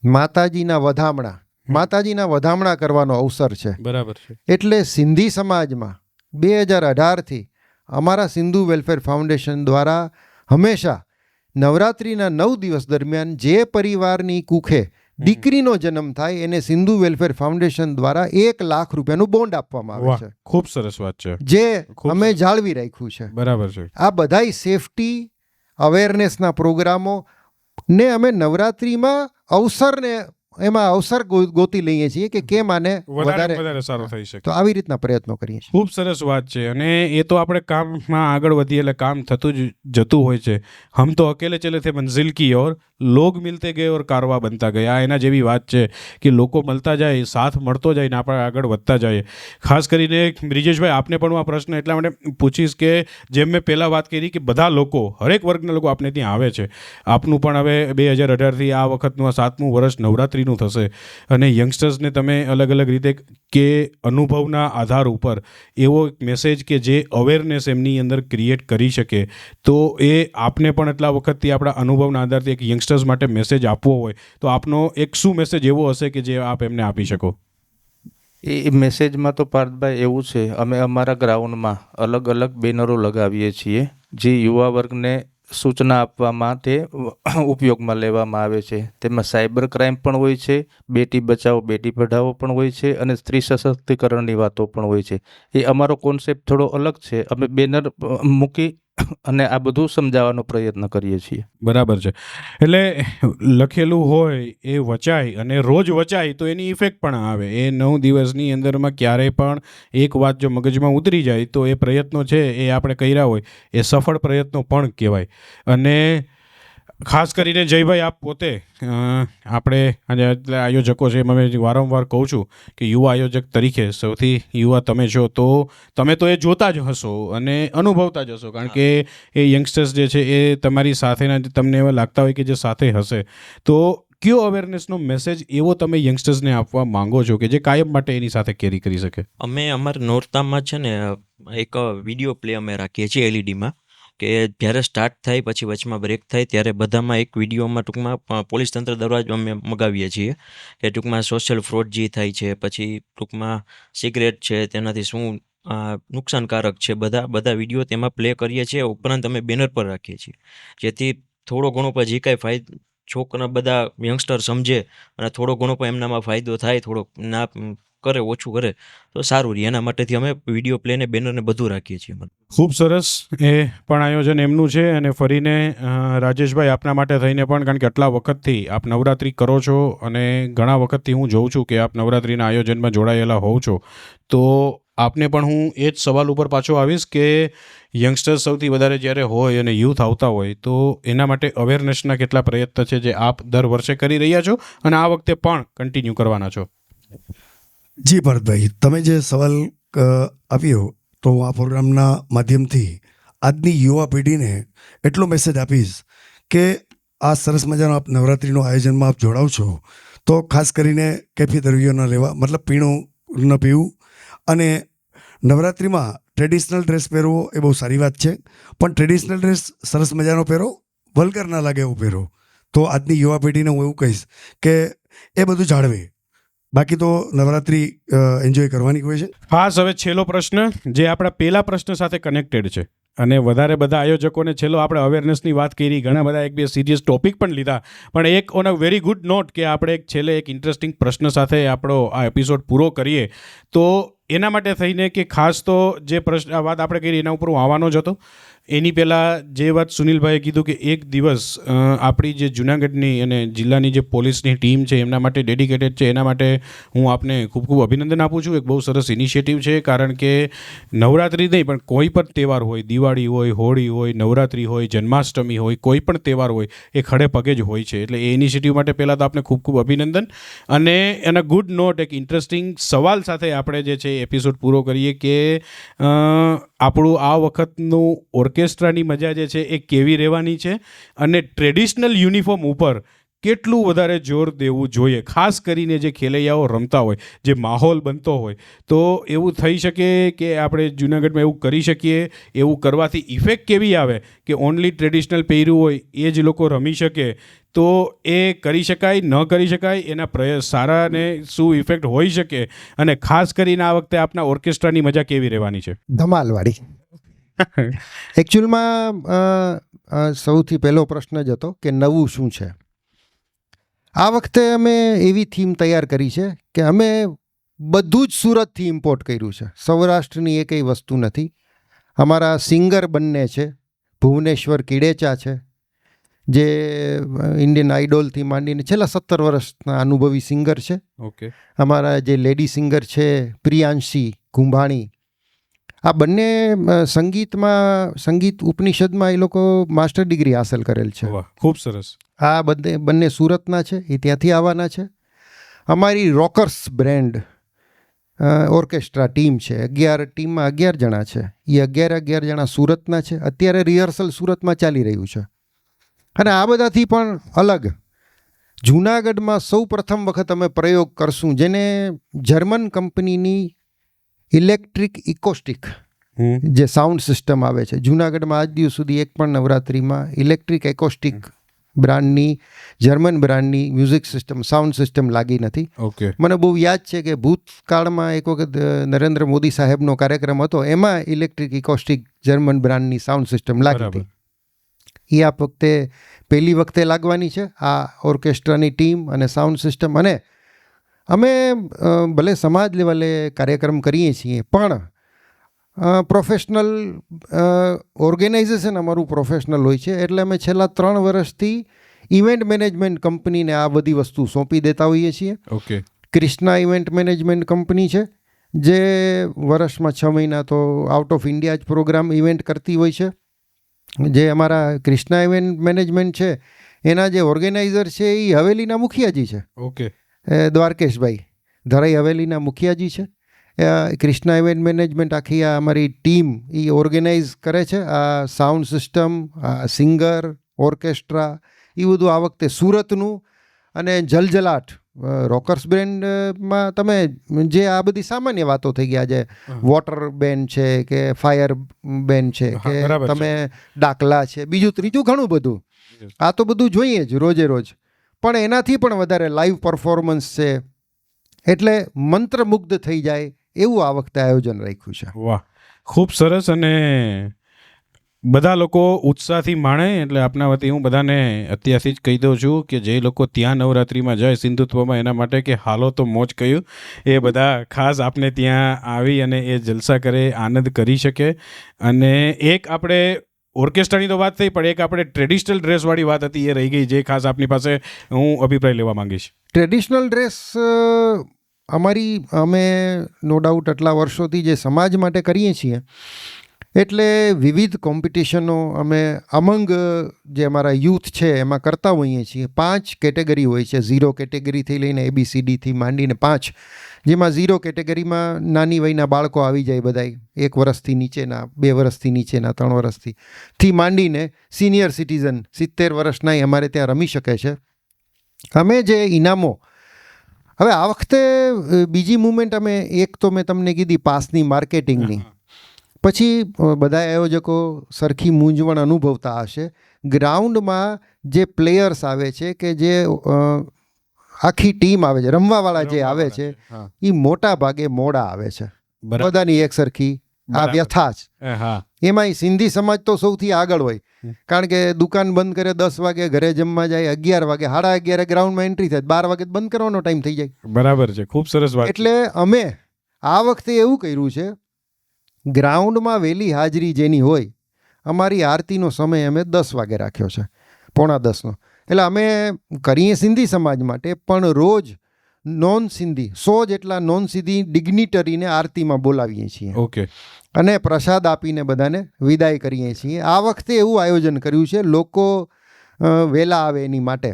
માતાજીના વધામણા, માતાજીના વધામણા કરવાનો અવસર છે. બરાબર છે. એટલે સિંધી સમાજમાં 2018થી અમારા સિંધુ વેલફેર ફાઉન્ડેશન દ્વારા હંમેશા નવરાત્રિના 9 દિવસ દરમિયાન જે પરિવારની કુખે દીકરીનો જન્મ થાય એને સિંધુ વેલફેર ફાઉન્ડેશન દ્વારા 1 લાખ રૂપિયાનું બોન્ડ આપવામાં આવે વાહ, છે, ખૂબ સરસ વાત છે. જે ખૂબ અમે સરસ. જાળવી રાખ્યું છે. બરાબર છે. આ બધાય સેફટી અવેરનેસના પ્રોગ્રામો ને અમે નવરાત્રિમાં અવસર ગોતી લઈએ છીએ કે કેમ આને વધારે સારું થઈ શકે. તો આવી રીતના પ્રયત્નો કરીએ છીએ. ખૂબ સરસ વાત છે. અને એ તો આપણે કામમાં આગળ વધીએ એટલે કામ થતું જ જતું હોય છે. હમ તો અકેલે ચલે થે મંઝિલ કી ઓર, લોગ મિલતે ગયે ઓર કારવા બનતા ગયા. એના જેવી વાત છે કે લોકો મળતા જાય, સાથ મળતો જાય ને આપણે આગળ વધતા જઈએ. ખાસ કરીને બ્રિજેશભાઈ, આપને પણ હું આ પ્રશ્ન એટલા માટે પૂછીશ કે જેમ મેં પહેલાં વાત કરી કે બધા લોકો, હરેક વર્ગના લોકો આપણે ત્યાં આવે છે. આપનું પણ હવે 2018થી આ વખતનું આ 7મું વર્ષ નવરાત્રિનું થશે અને યંગસ્ટર્સને તમે અલગ અલગ રીતે કે અનુભવના આધાર ઉપર એવો એક મેસેજ કે જે અવેરનેસ એમની અંદર ક્રિએટ કરી શકે, તો એ આપને પણ એટલા વખતથી આપણા અનુભવના આધારથી એક યંગસ્ટર્સ માટે મેસેજ આપવો હોય તો આપનો એક શું મેસેજ એવો હશે કે જે આપ એમને આપી શકો? એ મેસેજમાં તો પાર્થભાઈ એવું છે, અમે અમારા ગ્રાઉન્ડમાં અલગ અલગ બેનરો લગાવીએ છીએ જે યુવા વર્ગને સૂચના આપવા માટે ઉપયોગમાં લેવામાં આવે છે. તેમાં સાયબર ક્રાઇમ પણ હોય છે, બેટી બચાવો બેટી પઢાઓ પણ હોય છે અને સ્ત્રી સશક્તિકરણની વાતો પણ હોય છે. એ અમારો કોન્સેપ્ટ થોડો અલગ છે. અમે બેનર મૂકી અને આ બધું સમજાવવાનો પ્રયત્ન કરીએ છીએ. બરાબર છે. એટલે લખેલું હોય એ વચાય અને રોજ વચાય તો એની ઇફેક્ટ પણ આવે. એ 9 દિવસની અંદરમાં ક્યારેય પણ એક વાત જો મગજમાં ઉતરી જાય તો એ પ્રયત્નો છે એ આપણે કર્યા હોય એ સફળ પ્રયત્નો પણ કહેવાય. અને ખાસ કરીને જયભાઈ, આપ પોતે આપણે એટલે આયોજકો છે, એમાં મેં વારંવાર કહું છું કે યુવા આયોજક તરીકે સૌથી યુવા તમે છો, તો તમે તો એ જોતા જ હશો અને અનુભવતા જ હશો, કારણ કે એ યંગસ્ટર્સ જે છે એ તમારી સાથેના તમને એવા લાગતા હોય કે જે સાથે હશે. તો કયો અવેરનેસનો મેસેજ એવો તમે યંગસ્ટર્સને આપવા માંગો છો કે જે કાયમ માટે એની સાથે કેરી કરી શકે? અમે અમારા નોરતામાં છે ને એક વિડીયો પ્લે અમે રાખીએ છીએ એલઈડીમાં, કે જ્યારે સ્ટાર્ટ થાય પછી વચમાં બ્રેક થાય ત્યારે બધામાં એક વિડીયોમાં ટૂંકમાં પોલીસ તંત્ર દ્વારા જ અમે મગાવીએ છીએ કે ટૂંકમાં સોશિયલ ફ્રોડ જે થાય છે, પછી ટૂંકમાં સિગરેટ છે તેનાથી શું નુકસાનકારક છે, બધા વિડીયો તેમાં પ્લે કરીએ છીએ. ઉપરાંત અમે બેનર પર રાખીએ છીએ જેથી થોડો ઘણો પણ જે કાંઈ ફાયદો છોકરા બધા યંગસ્ટર સમજે અને થોડો ઘણો પણ એમનામાં ફાયદો થાય, થોડોક ના કરે, ઓછું કરે તો સારું રહે. એના માટેથી અમે વિડીયો પ્લેને બેનરને બધું રાખીએ છીએ. ખૂબ સરસ. એ પણ આયોજન એમનું છે. અને ફરીને રાજેશભાઈ, આપના માટે થઈને પણ, કારણ કે આટલા વખતથી આપ નવરાત્રિ કરો છો અને ઘણા વખતથી હું જોઉં છું કે આપ નવરાત્રિના આયોજનમાં જોડાયેલા હોવ છો, તો આપને પણ હું એ જ સવાલ ઉપર પાછો આવીશ કે યંગસ્ટર્સ સૌથી વધારે જ્યારે હોય અને યુથ આવતા હોય તો એના માટે અવેરનેસના કેટલા પ્રયત્ન છે જે આપ દર વર્ષે કરી રહ્યા છો અને આ વખતે પણ કન્ટિન્યુ કરવાના છો? જી પાર્થભાઈ, તમે જે સવાલ આપ્યો તો હું આ પ્રોગ્રામના માધ્યમથી આજની યુવા પેઢીને એટલો મેસેજ આપીશ કે આ સરસ મજાનો આપ નવરાત્રિનું આયોજનમાં આપ જોડાવ છો તો ખાસ કરીને કેફી દરવીઓ ન લેવા, મતલબ પીણું ન પીવું. અને નવરાત્રિમાં ટ્રેડિશનલ ડ્રેસ પહેરવો એ બહુ સારી વાત છે, પણ ટ્રેડિશનલ ડ્રેસ સરસ મજાનો પહેરો, વલ્ગર ના લાગે એવું પહેરો. તો આજની યુવા પેઢીને હું એવું કહીશ કે એ બધું જાળવે, બાકી તો નવરાત્રિ એન્જોય કરવાની હોય છે. ખાસ હવે છેલ્લો પ્રશ્ન જે આપણા પહેલા પ્રશ્ન સાથે કનેક્ટેડ છે અને વધારે બધા આયોજકોને છેલ્લો આપણે અવેરનેસની વાત કરી, ઘણા બધા એક બે સિરિયસ ટોપિક પણ લીધા, પણ એક on a very good note કે આપણે એક છેલ્લે એક ઇન્ટરેસ્ટિંગ પ્રશ્ન સાથે આપણો આ એપિસોડ પૂરો કરીએ. તો એના માટે થઈને કે ખાસ તો જે પ્રશ્ન આ વાત આપણે કરી એના ઉપર હું આવવાનો જ હતો. એની પહેલાં જે વાત સુનિલભાઈએ કીધું કે એક દિવસ આપણી જે જૂનાગઢની અને જિલ્લાની જે પોલીસની ટીમ છે એમના માટે ડેડિકેટેડ છે, એના માટે હું આપને ખૂબ ખૂબ અભિનંદન આપું છું. એક બહુ સરસ ઇનિશિયેટિવ છે, કારણ કે નવરાત્રિ નહીં પણ કોઈ પણ તહેવાર હોય, દિવાળી હોય, હોળી હોય, નવરાત્રિ હોય, જન્માષ્ટમી હોય, કોઈ પણ તહેવાર હોય એ ખડે પગે જ હોય છે. એટલે એ ઇનિશિયેટિવ માટે પહેલાં તો આપને ખૂબ ખૂબ અભિનંદન. અને એના ગુડ નોટ એક ઇન્ટરેસ્ટિંગ સવાલ સાથે આપણે જે છે એપિસોડ પૂરો કરીએ કે આપણું આ વખતનું ઓર્કેસ્ટ્રાની મજા જે છે એ કેવી રહેવાની છે અને ટ્રેડિશનલ યુનિફોર્મ ઉપર કેટલું વધારે જોર દેવું જોઈએ, ખાસ કરીને જે ખેલૈયાઓ રમતા હોય, જે માહોલ બનતો હોય, તો એવું થઈ શકે કે આપણે જુનાગઢમાં એવું કરી શકીએ, એવું કરવાથી ઇફેક્ટ કેવી આવે કે ઓનલી ટ્રેડિશનલ પહેર્યું હોય એ જ લોકો રમી શકે, તો એ કરી શકાય ન કરી શકાય, એના સારા ને શું ઇફેક્ટ હોઈ શકે, અને ખાસ કરીને આ વખતે આપના ઓર્કેસ્ટ્રાની મજા કેવી રહેવાની છે? ધમાલવાળી. એકચ્યુઅલમાં સૌથી પહેલો પ્રશ્ન જ હતો કે નવું શું છે. આ વખતે અમે એવી થીમ તૈયાર કરી છે કે અમે બધું જ સુરતથી ઇમ્પોર્ટ કર્યું છે. સૌરાષ્ટ્રની એ કંઈ વસ્તુ નથી. અમારા સિંગર બંને છે, ભુવનેશ્વર કિડેચા છે, જે ઇન્ડિયન આઇડોલથી માંડીને છેલ્લા 17 વર્ષના અનુભવી સિંગર છે. ઓકે. અમારા જે લેડી સિંગર છે પ્રિયાંશી કુંભાણી, આ બંને સંગીત ઉપનિષદમાં એ લોકો માસ્ટર ડિગ્રી હાંસલ કરેલ છે. વાહ, ખૂબ સરસ. આ બંને સુરતના છે, એ ત્યાંથી આવવાના છે. અમારી રોકર્સ બ્રેન્ડ ઓર્કેસ્ટ્રા ટીમ છે, 11 જણા છે. એ 11 જણા સુરતના છે. અત્યારે રિહર્સલ સુરતમાં ચાલી રહ્યું છે. અને આ બધાથી પણ અલગ જૂનાગઢમાં સૌ પ્રથમ વખત અમે પ્રયોગ કરશું, જેને જર્મન કંપનીની ઇલેક્ટ્રિક ઇકોસ્ટિક જે સાઉન્ડ સિસ્ટમ આવે છે. જૂનાગઢમાં આજ દિવસ સુધી એક પણ નવરાત્રિમાં ઇલેક્ટ્રિક એકોસ્ટિક બ્રાન્ડની, જર્મન બ્રાન્ડની મ્યુઝિક સિસ્ટમ, સાઉન્ડ સિસ્ટમ લાગી નથી. ઓકે. મને બહુ યાદ છે કે ભૂતકાળમાં એક વખત નરેન્દ્ર મોદી સાહેબનો કાર્યક્રમ હતો, એમાં ઇલેક્ટ્રિક ઇકોસ્ટિક જર્મન બ્રાન્ડની સાઉન્ડ સિસ્ટમ લાગી હતી. એ આ વખતે પહેલી વખતે લાગવાની છે, આ ઓર્કેસ્ટ્રાની ટીમ અને સાઉન્ડ સિસ્ટમ. અને અમે ભલે સમાજ લેવલે કાર્યક્રમ કરીએ છીએ, પણ પ્રોફેશનલ ઓર્ગેનાઇઝેશન અમારું પ્રોફેશનલ હોય છે. એટલે અમે છેલ્લા 3 વર્ષથી ઇવેન્ટ મેનેજમેન્ટ કંપનીને આ બધી વસ્તુ સોંપી દેતા હોઈએ છીએ. Okay. Krishna event management company છે, જે વર્ષમાં 6 મહિના તો આઉટ ઓફ ઇન્ડિયા જ પ્રોગ્રામ ઇવેન્ટ કરતી હોય છે. જે અમારા ક્રિષ્ના ઇવેન્ટ મેનેજમેન્ટ છે, એના જે ઓર્ગેનાઇઝર છે એ હવેલીના મુખિયાજી છે. ઓકે. દ્વારકેશભાઈ ધરાઈ હવેલીના મુખિયાજી છે. ક્રિષ્ના ઇવેન્ટ મેનેજમેન્ટ આખી આ અમારી ટીમ એ ઓર્ગેનાઇઝ કરે છે. આ સાઉન્ડ સિસ્ટમ, આ સિંગર, ઓર્કેસ્ટ્રા, એ બધું આ વખતે સુરતનું. અને જલજલાટ રોકર્સ બ્રેન્ડમાં તમે જે આ બધી સામાન્ય વાતો થઈ ગયા છે, વોટર બેન છે કે ફાયર બેન છે કે તમે ડાકલા છે, બીજું ત્રીજું ઘણું બધું, આ તો બધું જોઈએ જ રોજે રોજ. પણ એનાથી પણ વધારે લાઈવ પરફોર્મન્સ છે, એટલે મંત્રમુગ્ધ થઈ જાય એવું આ વખતે આયોજન રાખ્યું છે. વાહ, ખૂબ સરસ. અને બધા લોકો ઉત્સાહથી માણે, એટલે આપના વતી હું બધાને અત્યારથી જ કહી દઉં છું કે જે લોકો ત્યાં નવરાત્રિમાં જાય સિંધુત્વમાં, એના માટે કે હાલો તો મોજ કહ્યું, એ બધા ખાસ આપને ત્યાં આવી અને એ જલસા કરે, આનંદ કરી શકે. અને એક આપણે ઓર્કેસ્ટ્રાની તો વાત થઈ, પણ એક આપણે ટ્રેડિશનલ ડ્રેસવાળી વાત હતી, એ રહી ગઈ, જે ખાસ આપની પાસે હું અભિપ્રાય લેવા માંગીશ. ટ્રેડિશનલ ડ્રેસ અમે નો ડાઉટ આટલા વર્ષોથી જે સમાજ માટે કરીએ છીએ, એટલે વિવિધ કોમ્પિટિશનો અમે અમંગ જે અમારા યુથ છે એમાં કરતા હોઈએ છીએ. 5 કેટેગરી હોય છે, 0 કેટેગરીથી લઈને ABCDથી માંડીને 5, જેમાં 0 કેટેગરીમાં નાની વયના બાળકો આવી જાય, બધાય 1 વર્ષથી નીચેના, 2 વર્ષથી નીચેના, 3 વર્ષથી માંડીને સિનિયર સિટીઝન 70 વર્ષનાય અમારે ત્યાં રમી શકે છે. અમે જે ઇનામો, હવે આ વખતે બીજી મુવમેન્ટ અમે, એક તો મેં તમને કીધી પાસની માર્કેટિંગની, પછી બધા આયોજકો સરખી મૂંઝવણ અનુભવતા હશે. ગ્રાઉન્ડમાં જે પ્લેયર્સ આવે છે, કે જે આખી ટીમ આવે છે, રમવાવાળા જે આવે છે, એ મોટા ભાગે મોડા આવે છે. બધાની એક સરખી આ વ્યથા જ. એમાંય સિંધી સમાજ તો સૌથી આગળ હોય, કારણ કે દુકાન બંધ કરે 10 વાગે, ઘરે જમવા જાય 11 વાગે, 11:30 ગ્રાઉન્ડમાં એન્ટ્રી થાય, 12 વાગે બંધ કરવાનો ટાઈમ થઈ જાય. બરાબર છે, ખૂબ સરસ વાત. એટલે અમે આ વખતે એવું કર્યું છે, ગ્રાઉન્ડમાં વહેલી હાજરી જેની હોય, અમારી આરતીનો સમય અમે 10 વાગે રાખ્યો છે, 9:45. એટલે અમે કરીએ સિંધી સમાજ માટે, પણ રોજ નોન સિંધી 100 જેટલા નોન સિંધી ડિગ્નિટરીને આરતીમાં બોલાવીએ છીએ. ઓકે. અને પ્રસાદ આપીને બધાને વિદાય કરીએ છીએ. આ વખતે એવું આયોજન કર્યું છે, લોકો વહેલા આવે એની માટે.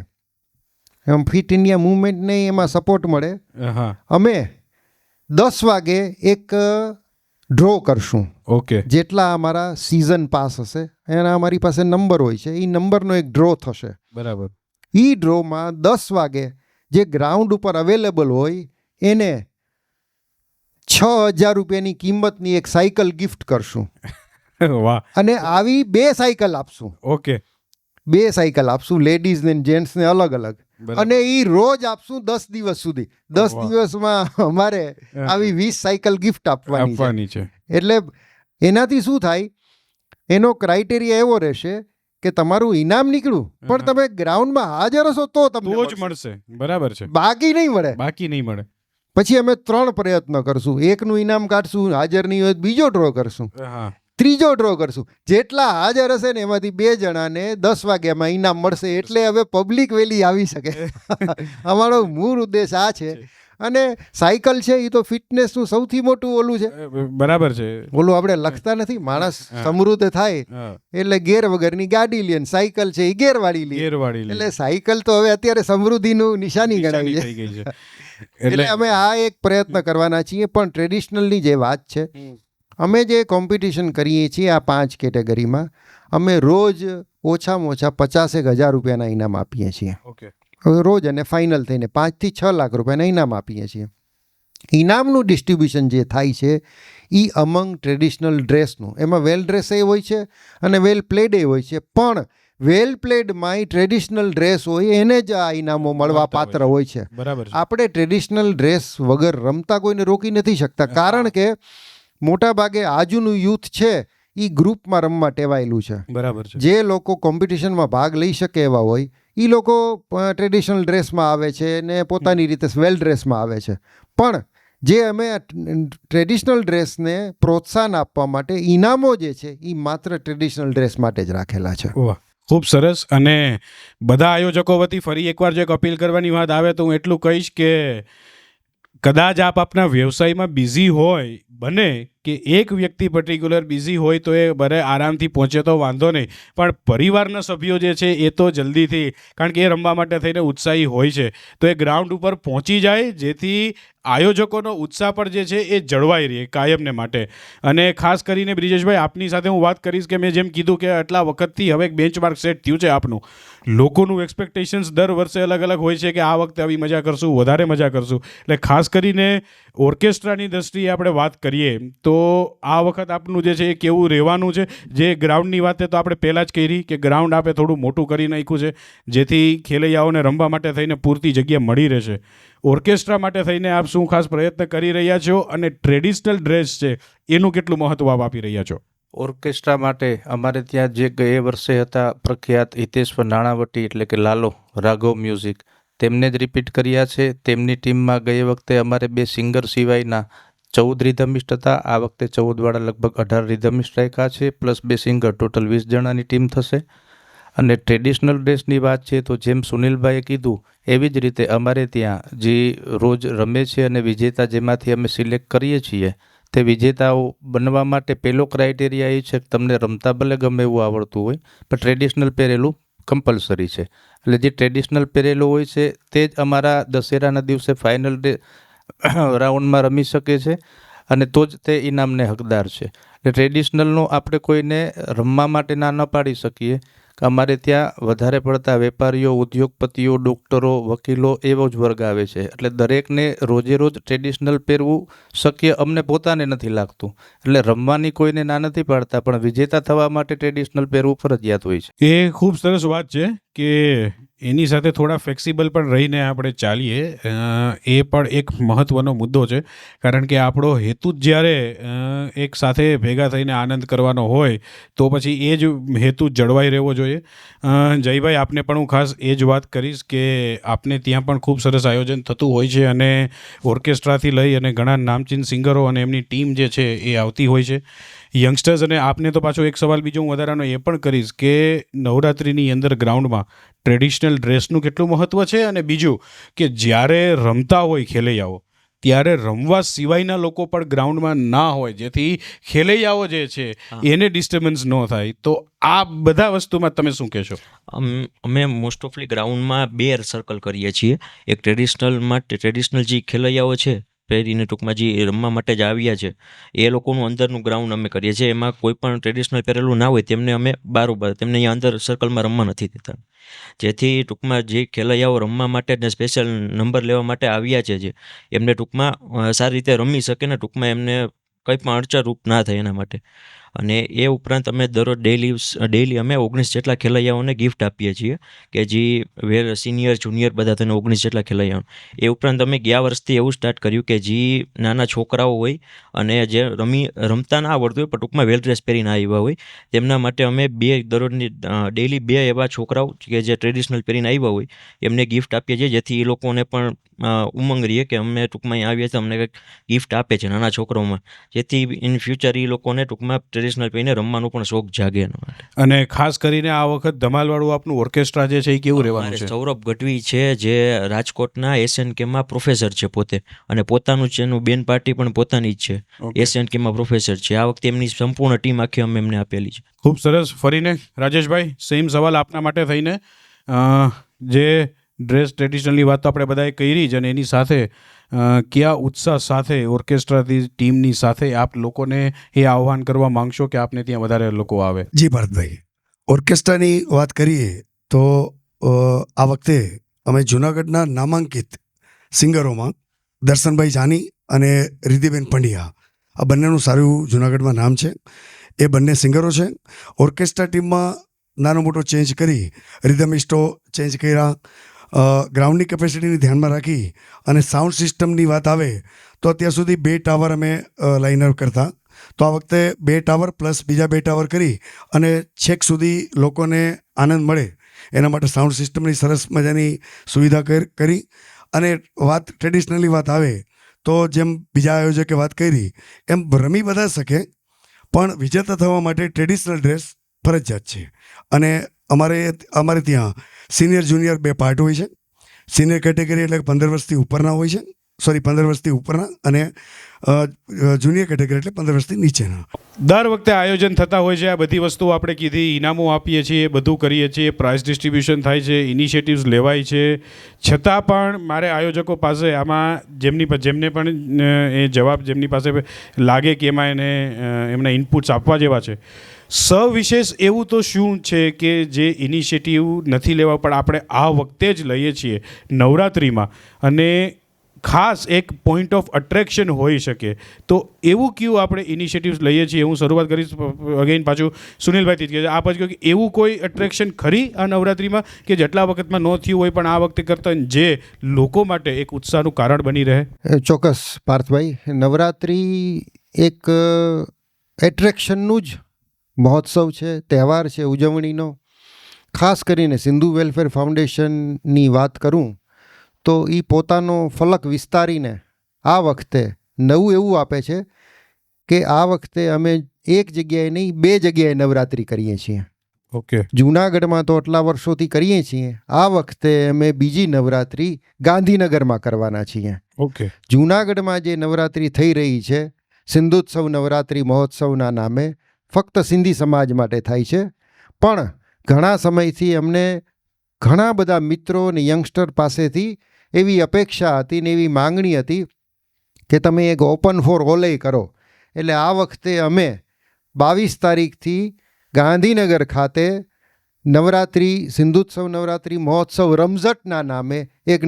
એમ ફિટ ઇન્ડિયા મૂવમેન્ટને એમાં સપોર્ટ મળે. અમે 10 વાગે એક ડ્રો કરશું. ઓકે. જેટલા અમારા સિઝન પાસ હશે એના અમારી પાસે નંબર હોય છે, એ નંબરનો એક ડ્રો થશે. બરાબર. એ ડ્રોમાં 10 વાગે જે ગ્રાઉન્ડ ઉપર અવેલેબલ હોય એને 6,000 રૂપિયાની કિંમતની એક સાયકલ ગિફ્ટ કરશું વાહ, અને આવી 2 સાયકલ આપશું. ઓકે, 2 સાયકલ આપશું, લેડીઝ ને જેન્ટ્સને અલગ અલગ. બરાબર. અને એ રોજ આપશું 10 દિવસ સુધી. 10 વાહ. દિવસમાં અમારે આવી 20 સાયકલ ગિફ્ટ આપવાની છે. આપવાની છે. એટલે એનાથી શું થાય, એનો ક્રાઇટેરિયા એવો રહેશે કે તમારું ઇનામ નીકળ્યું પણ તમે ગ્રાઉન્ડમાં હાજર હશો તો તમને તો જ મળશે. મળશે. બરાબર છે. બાકી નહીં મળે. બાકી નહીં મળે. પછી અમે 3 પ્રયત્ન કરશું. એકનું ઇનામ કાઢશું, હાજર નહીં હોય તો બીજો ડ્રો કરશું, હા, ત્રીજો ડ્રો કરશું. જેટલા હાજર હશે ને એમાંથી 2 જણાને 10 વાગ્યામાં ઇનામ મળશે. એટલે હવે પબ્લિક વેલી આવી શકે. અમારો મૂળ ઉદ્દેશ આ છે. અને સાયકલ છે એ તો ફિટનેસનું સૌથી મોટું ઓલું છે. બરાબર છે. ઓલું આપણે લખતા નથી, માણસ હા. સમૃદ્ધ થાય હા, એટલે ગેર વગરની ગાડી લે, સાયકલ છે એ ગેરવાળી લે. ગેરવાળી લે. એટલે સાયકલ તો હવે અત્યારે સમૃદ્ધિનું નિશાની ગણાય છે. થઈ ગઈ છે. એટલે અમે આ એક પ્રયત્ન કરવાના છીએ. પણ ટ્રેડિશનલની જે વાત છે, અમે જે કોમ્પિટિશન કરીએ છીએ આ 5 કેટેગરીમાં, અમે રોજ ઓછામાં ઓછા 50,000 રૂપિયાના ઇનામ આપીએ છીએ. ઓકે, રોજ, અને ફાઇનલ થઈને 5 થી 6 લાખ રૂપિયાના ઇનામ આપીએ છીએ. ઇનામનું ડિસ્ટ્રીબ્યુશન જે થાય છે એ અમંગ ટ્રેડિશનલ ડ્રેસનું, એમાં વેલ ડ્રેસ એ હોય છે અને વેલ પ્લેડ એ હોય છે. પણ વેલ પ્લેડમાં ટ્રેડિશનલ ડ્રેસ હોય એને જ આ ઇનામો મળવા પાત્ર હોય છે. બરાબર છે. આપણે ટ્રેડિશનલ ડ્રેસ વગર રમતા કોઈને રોકી નથી શકતા, કારણ કે મોટા ભાગે આજુનું યુથ છે એ ગ્રુપમાં રમવા ટેવાયેલું છે. બરાબર છે. જે લોકો કોમ્પિટિશનમાં ભાગ લઈ શકે એવા હોય એ લોકો ટ્રેડિશનલ ડ્રેસમાં આવે છે ને પોતાની રીતે વેલ ડ્રેસમાં આવે છે. પણ જે અમે ટ્રેડિશનલ ડ્રેસને પ્રોત્સાહન આપવા માટે ઇનામો જે છે એ માત્ર ટ્રેડિશનલ ડ્રેસ માટે જ રાખેલા છે. વાહ, ખૂબ સરસ. અને બધા આયોજકો વતી ફરી એકવાર જો એક અપીલ કરવાની વાત આવે તો હું એટલું કહીશ કે કદાચ આપ આપના વ્યવસાયમાં બિઝી હોય, બને કે એક વ્યક્તિ પર્ટિક્યુલર બિઝી હોય તો એ બરે આરામથી પહોંચે તો વાંધો નહીં, પણ પરિવારના સભ્યો જે છે એ તો જલ્દીથી, કારણ કે એ રમવા માટે થઈને ઉત્સાહી હોય છે, તો એ ગ્રાઉન્ડ ઉપર પહોંચી જાય, જેથી આયોજકોનો ઉત્સાહ પણ જે છે એ જળવાઈ રહે કાયમને માટે. અને ખાસ કરીને બ્રિજેશભાઈ, આપની સાથે હું વાત કરીશ કે મેં જેમ કીધું કે આટલા વખતથી હવે એક બેન્ચમાર્ક સેટ થયું છે આપનું. લોકોનું એક્સપેક્ટેશન્સ દર વર્ષે અલગ અલગ હોય છે કે આ વખતે આવી મજા કરશું, વધારે મજા કરશું. એટલે ખાસ કરીને ઓર્કેસ્ટ્રાની દ્રષ્ટિએ આપણે વાત કરીએ તો આ વખત આપનું જે છે એ કેવું રહેવાનું છે. જે ગ્રાઉન્ડની વાત તો આપણે પહેલાં જ કરી કે ગ્રાઉન્ડ આપણે થોડું મોટું કરી નાખ્યું છે, જેથી ખેલૈયાઓને રમવા માટે થઈને પૂરતી જગ્યા મળી રહેશે. ઓર્કેસ્ટ્રા માટે થઈને આપ શું ખાસ પ્રયત્ન કરી રહ્યા છો, અને ટ્રેડિશનલ ડ્રેસ છે એનું કેટલું મહત્વ આપ આપી રહ્યા છો? ઓર્કેસ્ટ્રા માટે અમારે ત્યાં જે ગયા વર્ષે હતા પ્રખ્યાત હિતેશ્વર નાણાવટી એટલે કે લાલો રાઘવ મ્યુઝિક, તેમને જ રિપીટ કર્યા છે. તેમની ટીમમાં ગઈ વખતે અમારે 2 સિંગર સિવાયના 14 રિધમિસ્ટ હતા. આ વખતે 14 વાળા લગભગ 18 રિધમિસ્ટ રાખ્યા છે, પ્લસ 2 સિંગર, ટોટલ 20 જણાની ટીમ થશે. અને ટ્રેડિશનલ ડ્રેસની વાત છે તો જેમ સુનિલભાઈએ કીધું એવી જ રીતે અમારે ત્યાં જે રોજ રમે છે અને વિજેતા જેમાંથી અમે સિલેક્ટ કરીએ છીએ, તે વિજેતાઓ બનવા માટે પહેલો ક્રાઇટેરિયા એ છે કે તમને રમતા ભલે ગમે એવું આવડતું હોય પણ ટ્રેડિશનલ પહેરેલું કમ્પલસરી છે. એટલે જે ટ્રેડિશનલ પહેરેલું હોય છે તે જ અમારા દશેરાના દિવસે ફાઇનલ રાઉન્ડમાં રમી શકે છે અને તો જ તે ઇનામને હકદાર છે. એટલે ટ્રેડિશનલનો આપણે કોઈને રમવા માટે ના ન પાડી શકીએ. અમારે ત્યાં વધારે પડતા વેપારીઓ, ઉદ્યોગપતિઓ, ડૉક્ટરો, વકીલો એવો જ વર્ગ આવે છે. એટલે દરેકને રોજે રોજ ટ્રેડિશનલ પહેરવું શક્ય અમને પોતાને નથી લાગતું. એટલે રમવાની કોઈને ના નથી પાડતા, પણ વિજેતા થવા માટે ટ્રેડિશનલ પહેરવું ફરજિયાત હોય છે. એ ખૂબ સરસ વાત છે કે એની સાથે થોડા ફ્લેક્સિબલ પણ રહીને આપણે ચાલીએ. એ પણ એક મહત્ત્વનો મુદ્દો છે, કારણ કે આપણો હેતુ જ જ્યારે એક સાથે ભેગા થઈને આનંદ કરવાનો હોય તો પછી એ જ હેતુ જળવાઈ રહેવો જોઈએ. જયભાઈ, આપને પણ હું ખાસ એ જ વાત કરીશ કે આપને ત્યાં પણ ખૂબ સરસ આયોજન થતું હોય છે અને ઓર્કેસ્ટ્રાથી લઈ અને ઘણા નામચીન સિંગરો અને એમની ટીમ જે છે એ આવતી હોય છે. યંગસ્ટર્સ, અને આપને તો પાછો એક સવાલ બીજો હું વધારાનો એ પણ કરીશ કે નવરાત્રિની અંદર ગ્રાઉન્ડમાં ટ્રેડિશનલ ડ્રેસનું કેટલું મહત્ત્વ છે, અને બીજું કે જ્યારે રમતા હોય ખેલૈયાઓ ત્યારે રમવા સિવાયના લોકો પણ ગ્રાઉન્ડમાં ના હોય, જેથી ખેલૈયાઓ જે છે એને ડિસ્ટર્બન્સ ન થાય. તો આ બધા વસ્તુમાં તમે શું કહેશો? અમે મોસ્ટ ઓફલી ગ્રાઉન્ડમાં 2 સર્કલ કરીએ છીએ. એક ટ્રેડિશનલ જે ખેલૈયાઓ છે પહેરીને ટૂંકમાં જે રમવા માટે જ આવ્યા છે એ લોકોનું અંદરનું ગ્રાઉન્ડ અમે કરીએ છીએ. એમાં કોઈ પણ ટ્રેડિશનલ પહેરેલું ના હોય તેમને અમે બારોબાર તેમને અહીંયા અંદર સર્કલમાં રમવા નથી દેતા, જેથી ટૂંકમાં જે ખેલૈયાઓ રમવા માટે ને સ્પેશિયલ નંબર લેવા માટે આવ્યા છે જે એમને ટૂંકમાં સારી રીતે રમી શકે ને ટૂંકમાં એમને કંઈ પણ અડચણરૂપ ના થાય એના માટે. અને એ ઉપરાંત અમે દરરોજ ડેઈલી અમે 19 જેટલા ખેલૈયાઓને ગિફ્ટ આપીએ છીએ કે જે સિનિયર જુનિયર બધા થઈને 19 જેટલા ખેલૈયાઓ. એ ઉપરાંત અમે ગયા વર્ષથી એવું સ્ટાર્ટ કર્યું કે જે નાના છોકરાઓ હોય અને જે રમતા ના આવડતું હોય પણ ટૂંકમાં વેલ ડ્રેસ પહેરીને આવ્યા હોય તેમના માટે અમે દરરોજની ડેઈલી 2 એવા છોકરાઓ કે જે ટ્રેડિશનલ પહેરીને આવ્યા હોય એમને ગિફ્ટ આપીએ છીએ, જેથી એ લોકોને પણ ઉમંગ રહીએ કે અમે ટૂંકમાં અહીં આવીએ તો અમને કંઈક ગિફ્ટ આપે છે નાના છોકરાઓમાં, જેથી ઇન ફ્યુચર એ લોકોને ટૂંકમાં ટ્રેડિશનલ પહેરીને રમવાનો પણ શોખ જાગે એના માટે. અને ખાસ કરીને આ વખત ધમાલવાળું આપનું ઓર્કેસ્ટ્રા જે છે એ કેવું રહેવાનું અમારે છે? સૌરભ ગઢવી છે જે રાજકોટના SNKમાં પ્રોફેસર છે પોતે, અને પોતાનું જ એનું બેન પાર્ટી પણ પોતાની જ છે, Okay. SNKમાં પ્રોફેસર છે. આ વખતે એમની સંપૂર્ણ ટીમ આખી અમે એમને આપેલી છે. ખૂબ સરસ. ફરીને રાજેશભાઈ સેમ સવાલ આપના માટે થઈને, જે ડ્રેસ ટ્રેડિશનલની વાત તો આપણે બધાએ કરી જ, અને એની સાથે કયા ઉત્સાહ સાથે ઓર્કેસ્ટ્રાથી ટીમની સાથે આપ લોકોને એ આહ્વાન કરવા માંગશો કે આપને ત્યાં વધારે લોકો આવે? જી ભારતભાઈ, ઓર્કેસ્ટ્રાની વાત કરીએ તો આ વખતે અમે જૂનાગઢના નામાંકિત સિંગરોમાં દર્શનભાઈ જાની અને રિદ્ધિબેન પંડ્યા, આ બંનેનું સારું જૂનાગઢમાં નામ છે. એ બંને સિંગરો છે. ઓર્કેસ્ટ્રા ટીમમાં નાનો મોટો ચેન્જ કરી, રિધમિસ્ટો ચેન્જ કર્યા, ગ્રાઉન્ડની કેપેસિટીને ધ્યાનમાં રાખી, અને સાઉન્ડ સિસ્ટમની વાત આવે તો અત્યાર સુધી 2 ટાવર અમે લાઇનઅપ કરતા, તો આ વખતે 2 ટાવર પ્લસ બીજા 2 ટાવર કરી અને છેક સુધી લોકોને આનંદ મળે એના માટે સાઉન્ડ સિસ્ટમની સરસ મજાની સુવિધા કરી. અને વાત ટ્રેડિશનલી વાત આવે તો જેમ બીજા આયોજકે વાત કરી એમ રમી બધા શકે, પણ વિજેતા થવા માટે ટ્રેડિશનલ ડ્રેસ ફરજિયાત છે. અને અમારે ત્યાં સિનિયર જુનિયર 2 પાર્ટ હોય છે. સિનિયર કેટેગરી એટલે 15 વર્ષથી ઉપરના હોય છે, 15 વર્ષથી ઉપરના, અને જુનિયર કેટેગરી એટલે 15 વર્ષથી નીચેના. દર વખતે આયોજન થતા હોય છે, આ બધી વસ્તુઓ આપણે કીધી, ઇનામો આપીએ છીએ, બધું કરીએ છીએ, પ્રાઇઝ ડિસ્ટ્રીબ્યુશન થાય છે, ઇનિશિયેટિવ્સ લેવાય છે, છતાં પણ મારે આયોજકો પાસે આમાં જેમને પણ એ જવાબ જેમની પાસે લાગે કે એમાં એમના ઇનપુટ્સ આપવા જેવા છે, સવિશેષ એવું તો શું છે કે જે ઇનિશિયેટિવ નથી લેવા પણ આપણે આ વખતે જ લઈએ છીએ નવરાત્રિમાં, અને ખાસ એક પોઈન્ટ ઓફ અટ્રેક્શન હોઈ શકે, તો એવું કયું આપણે ઇનિશિયેટિવ્સ લઈએ છીએ? હું શરૂઆત કરીશ અગેન પાછું સુનિલભાઈથી જ, કે આ પછી કે એવું કોઈ અટ્રેક્શન ખરી આ નવરાત્રિમાં કે જેટલા વખતમાં ન થયું હોય પણ આ વખતે કરતાં જે લોકો માટે એક ઉત્સાહનું કારણ બની રહે? ચોક્કસ પાર્થભાઈ, નવરાત્રિ એક એટ્રેક્શનનું જ મહોત્સવ છે, તહેવાર છે, ઉજવણીનો. ખાસ કરીને સિંધુ વેલફેર ફાઉન્ડેશનની વાત કરું તો એ પોતાનો ફલક વિસ્તારીને આ વખતે નવું એવું આપે છે કે આ વખતે અમે એક જગ્યાએ નહીં 2 જગ્યાએ નવરાત્રિ કરીએ છીએ. ઓકે. જૂનાગઢમાં તો આટલા વર્ષોથી કરીએ છીએ, આ વખતે અમે બીજી નવરાત્રિ ગાંધીનગરમાં કરવાના છીએ. ઓકે. જૂનાગઢમાં જે નવરાત્રિ થઈ રહી છે સિંધુત્સવ નવરાત્રિ મહોત્સવના નામે, ફક્ત સિંધી સમાજ માટે થાય છે, પણ ઘણા સમયથી અમને ઘણા બધા મિત્રો અને યંગસ્ટર પાસેથી એવી અપેક્ષા હતી ને એવી માંગણી હતી કે તમે એક ઓપન ફોર ઓલે કરો. એટલે આ વખતે અમે 22 તારીખથી ગાંધીનગર ખાતે નવરાત્રિ સિંધુત્સવ નવરાત્રિ મહોત્સવ રમઝટના નામે એક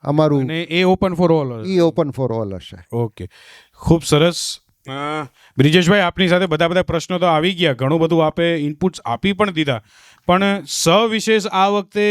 અમારું અને એ ઓપન ફોર ઓલ? એ ઓપન ફોર ઓલ હશે. ઓકે, ખૂબ સરસ. બ્રિજેશભાઈ, આપની સાથે બધા પ્રશ્નો તો આવી ગયા, ઘણું બધું આપે ઇનપુટ્સ આપી પણ દીધા, પણ સવિશેષ આ વખતે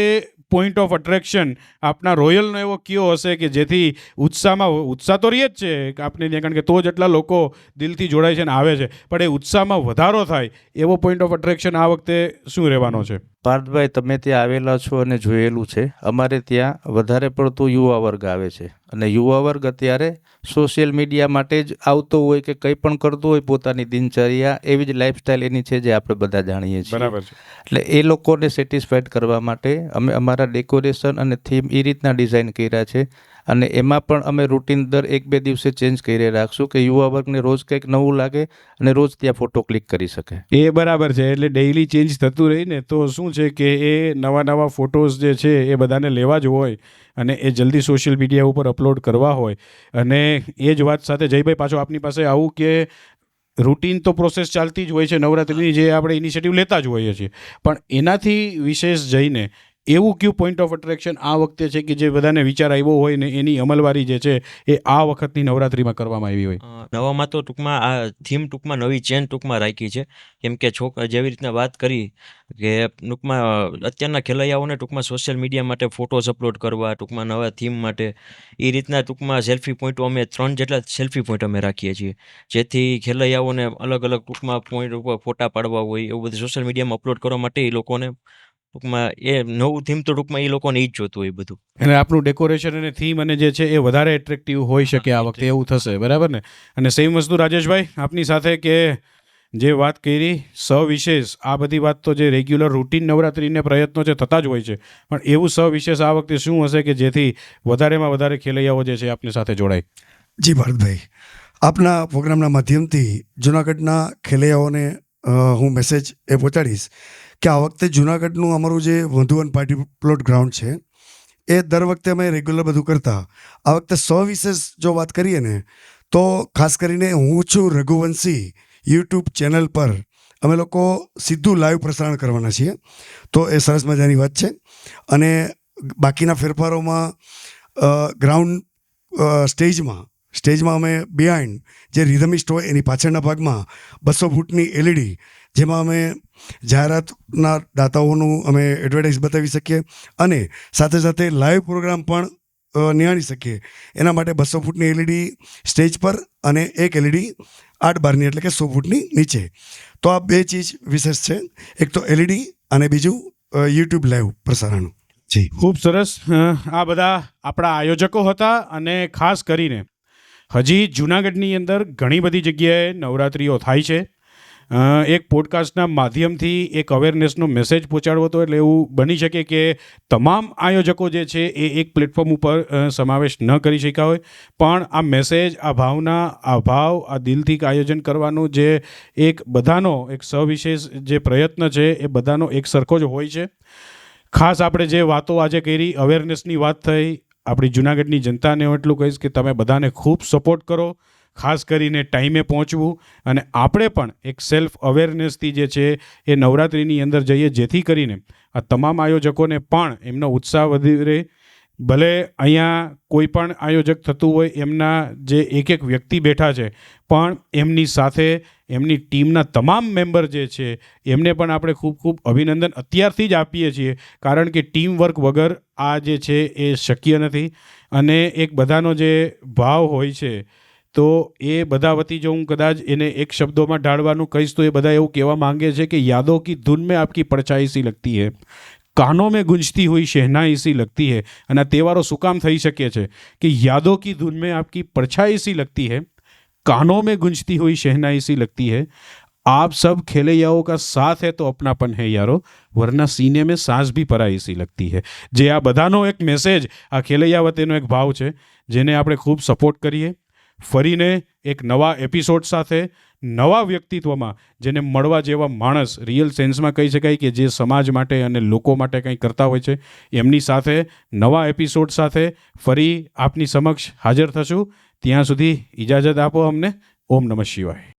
પોઈન્ટ ઓફ અટ્રેક્શન આપના રોયલનો એવો કયો હશે કે જેથી ઉત્સાહ તો રહે જ છે આપને ત્યાં, કારણ કે તો જેટલા લોકો દિલથી જોડાય છે ને આવે છે, પણ એ ઉત્સાહમાં વધારો થાય એવો પોઈન્ટ ઓફ અટ્રેક્શન આ વખતે શું રહેવાનો છે? પાર્થભાઈ, તમે ત્યાં આવેલા છો અને જોયેલું છે, અમારે ત્યાં વધારે પડતું યુવા વર્ગ આવે છે, અને યુવા વર્ગ અત્યારે સોશિયલ મીડિયા માટે જ આવતો હોય કે કંઈ પણ કરતો હોય, પોતાની દિનચર્યા એવી જ લાઈફસ્ટાઈલ એની છે જે આપણે બધા જાણીએ છીએ. બરાબર છે. એટલે એ લોકોને સેટિસ્ફાઈડ કરવા માટે અમે અમારા ડેકોરેશન અને થીમ એ રીતના ડિઝાઇન કર્યા છે. અને એમાં પણ અમે રૂટીન દર 1-2 દિવસે ચેન્જ કરી રાખશું કે યુવા વર્ગને રોજ કંઈક નવું લાગે અને રોજ ત્યાં ફોટો ક્લિક કરી શકે. એ બરાબર છે. એટલે ડેઇલી ચેન્જ થતું રહીને તો શું છે કે એ નવા ફોટોઝ જે છે એ બધાને લેવા જ હોય અને એ જલ્દી સોશિયલ મીડિયા ઉપર અપલોડ કરવા હોય. અને એ જ વાત સાથે જયભાઈ પાછો આપની પાસે આવું કે રૂટીન તો પ્રોસેસ ચાલતી જ હોય છે નવરાત્રિની, જે આપણે ઇનિશિયેટિવ લેતા જ હોઈએ છીએ, પણ એનાથી વિશેષ જઈને એવું કયું પોઈન્ટ ઓફ અટ્રેક્શન આ વખતે છે કે જે બધાને વિચાર આવ્યો હોય ને એની અમલવારી જે છે એ આ વખતની નવરાત્રિમાં કરવામાં આવી હોય? નવામાં તો ટૂંકમાં આ થીમ ટૂંકમાં નવી ચેન ટૂંકમાં રાખી છે. કેમ કે જેવી રીતના વાત કરી કે ટૂંકમાં અત્યારના ખેલૈયાઓને ટૂંકમાં સોશિયલ મીડિયા માટે ફોટોઝ અપલોડ કરવા, ટૂંકમાં નવા થીમ માટે એ રીતના ટૂંકમાં સેલ્ફી પોઈન્ટો અમે 3 જેટલા સેલ્ફી પોઈન્ટ અમે રાખીએ છીએ, જેથી ખેલૈયાઓને અલગ અલગ ટૂંકમાં પોઈન્ટ ઉપર ફોટા પાડવા હોય એવું બધું સોશિયલ મીડિયામાં અપલોડ કરવા માટે એ લોકોને ટૂંકમાં એ નવું થીમ તો ટૂંકમાં એ લોકોને ઈ જ જોતું હોય બધું. અને આપણું ડેકોરેશન અને થીમ અને જે છે એ વધારે એટ્રેક્ટિવ હોઈ શકે આ વખતે, એવું થશે, બરાબર ને? અને સેમ વસ્તુ રાજેશભાઈ આપની સાથે કે જે વાત કરી સવિશેષ, આ બધી વાત તો જે રેગ્યુલર રૂટીન નવરાત્રિને પ્રયત્નો છે થતા જ હોય છે, પણ એવું સવિશેષ આ વખતે શું હશે કે જેથી વધારેમાં વધારે ખેલૈયાઓ જે છે આપની સાથે જોડાય? જી ભારતભાઈ, આપના પ્રોગ્રામના માધ્યમથી જૂનાગઢના ખેલૈયાઓને હું મેસેજ એ પહોંચાડીશ કે આ વખતે જૂનાગઢનું અમારું જે વધુવન પાર્ટી પ્લોટ ગ્રાઉન્ડ છે એ દર વખતે અમે રેગ્યુલર બધું કરતા, આ વખતે સવિશેષ જો વાત કરીએ ને તો ખાસ કરીને હું છું રઘુવંશી યુટ્યુબ ચેનલ પર અમે લોકો સીધું લાઈવ પ્રસારણ કરવાના છીએ, તો એ સરસ મજાની વાત છે. અને બાકીના ફેરફારોમાં ગ્રાઉન્ડ સ્ટેજમાં અમે બિહાઇન્ડ જે રિધમિસ્ટ હોય એની પાછળના ભાગમાં 200 ફૂટની LED, જેમાં અમે જાહેરાતના દાતાઓનું અમે એડવર્ટાઇઝ બતાવી શકીએ અને સાથે સાથે લાઈવ પ્રોગ્રામ પણ નિહાળી શકીએ. એના માટે 200 ફૂટની LED સ્ટેજ પર અને એક LED 8 બારની એટલે કે 100 ફૂટની નીચે. તો આ 2 ચીજ વિશેષ છે, એક તો LED અને બીજું યુટ્યુબ લાઈવ પ્રસારણ. જી, ખૂબ સરસ. આ બધા આપણા આયોજકો હતા. અને ખાસ કરીને હજી જૂનાગઢની અંદર ઘણી બધી જગ્યાએ નવરાત્રિઓ થાય છે. એક પોડકાસ્ટના માધ્યમથી એક અવેરનેસનો મેસેજ પહોંચાડવો હતો, એટલે એવું બની શકે કે તમામ આયોજકો જે છે એ એક પ્લેટફોર્મ ઉપર સમાવેશ ન કરી શક્યા હોય, પણ આ મેસેજ, આ ભાવના, આ ભાવ, આ દિલથી આયોજન કરવાનું જે એક બધાનો એક સવિશેષ જે પ્રયત્ન છે એ બધાનો એક સરખો જ હોય છે. ખાસ આપણે જે વાતો આજે કરી, અવેરનેસની વાત થઈ, આપણી જૂનાગઢની જનતાને હું એટલું કહીશ કે તમે બધાને ખૂબ સપોર્ટ કરો, ખાસ કરીને ટાઈમે પહોંચવું, અને આપણે પણ એક સેલ્ફ અવેરનેસથી જે છે એ નવરાત્રિની અંદર જઈએ, જેથી કરીને આ તમામ આયોજકોને પણ એમનો ઉત્સાહ વધી રહે. ભલે અહીંયા કોઈ પણ આયોજક થતું હોય, એમના જે એક વ્યક્તિ બેઠા છે, પણ એમની સાથે એમની ટીમના તમામ મેમ્બર જે છે એમને પણ આપણે ખૂબ ખૂબ અભિનંદન અત્યારથી જ આપીએ છીએ, કારણ કે ટીમ વર્ક વગર આ જે છે એ શક્ય નથી. અને એક બધાનો જે ભાવ હોય છે, તો એ બધા વતી જો હું કદાચ એને એક શબ્દોમાં ઢાળવાનું કહીશ તો એ બધા એવું કહેવા માંગે છે કે યાદોं की धुन में आपकी परछाई सी लगती है, कानों में गूंजती हुई शहनाई सी लगती है. અને આ તહેવારો શું કામ થઈ શકે છે કે યાદों की धुन में आपकी परछाई सी लगती है, कानों में गूंजती हुई शहनाई सी लगती है, आप सब खेलैयाओं का साथ है तो अपनापन है यारो, वरना सीने में सांस भी पराई सी लगती है. જે આ બધાનો એક મેસેજ, આ ખેલૈયા વતીનો એક ભાવ છે, જેને આપણે ખૂબ સપોર્ટ કરીએ. ફરીને એક નવા એપિસોડ સાથે, નવા વ્યક્તિત્વમાં, જેને મળવા જેવા માણસ, રિયલ સેન્સમાં કહી શકાય કે જે સમાજ માટે અને લોકો માટે કંઈ કરતા હોય છે, એમની સાથે નવા એપિસોડ સાથે ફરી આપની સમક્ષ હાજર થશું. ત્યાં સુધી ઇજાજત આપો અમને. ઓમ નમઃ શિવાય.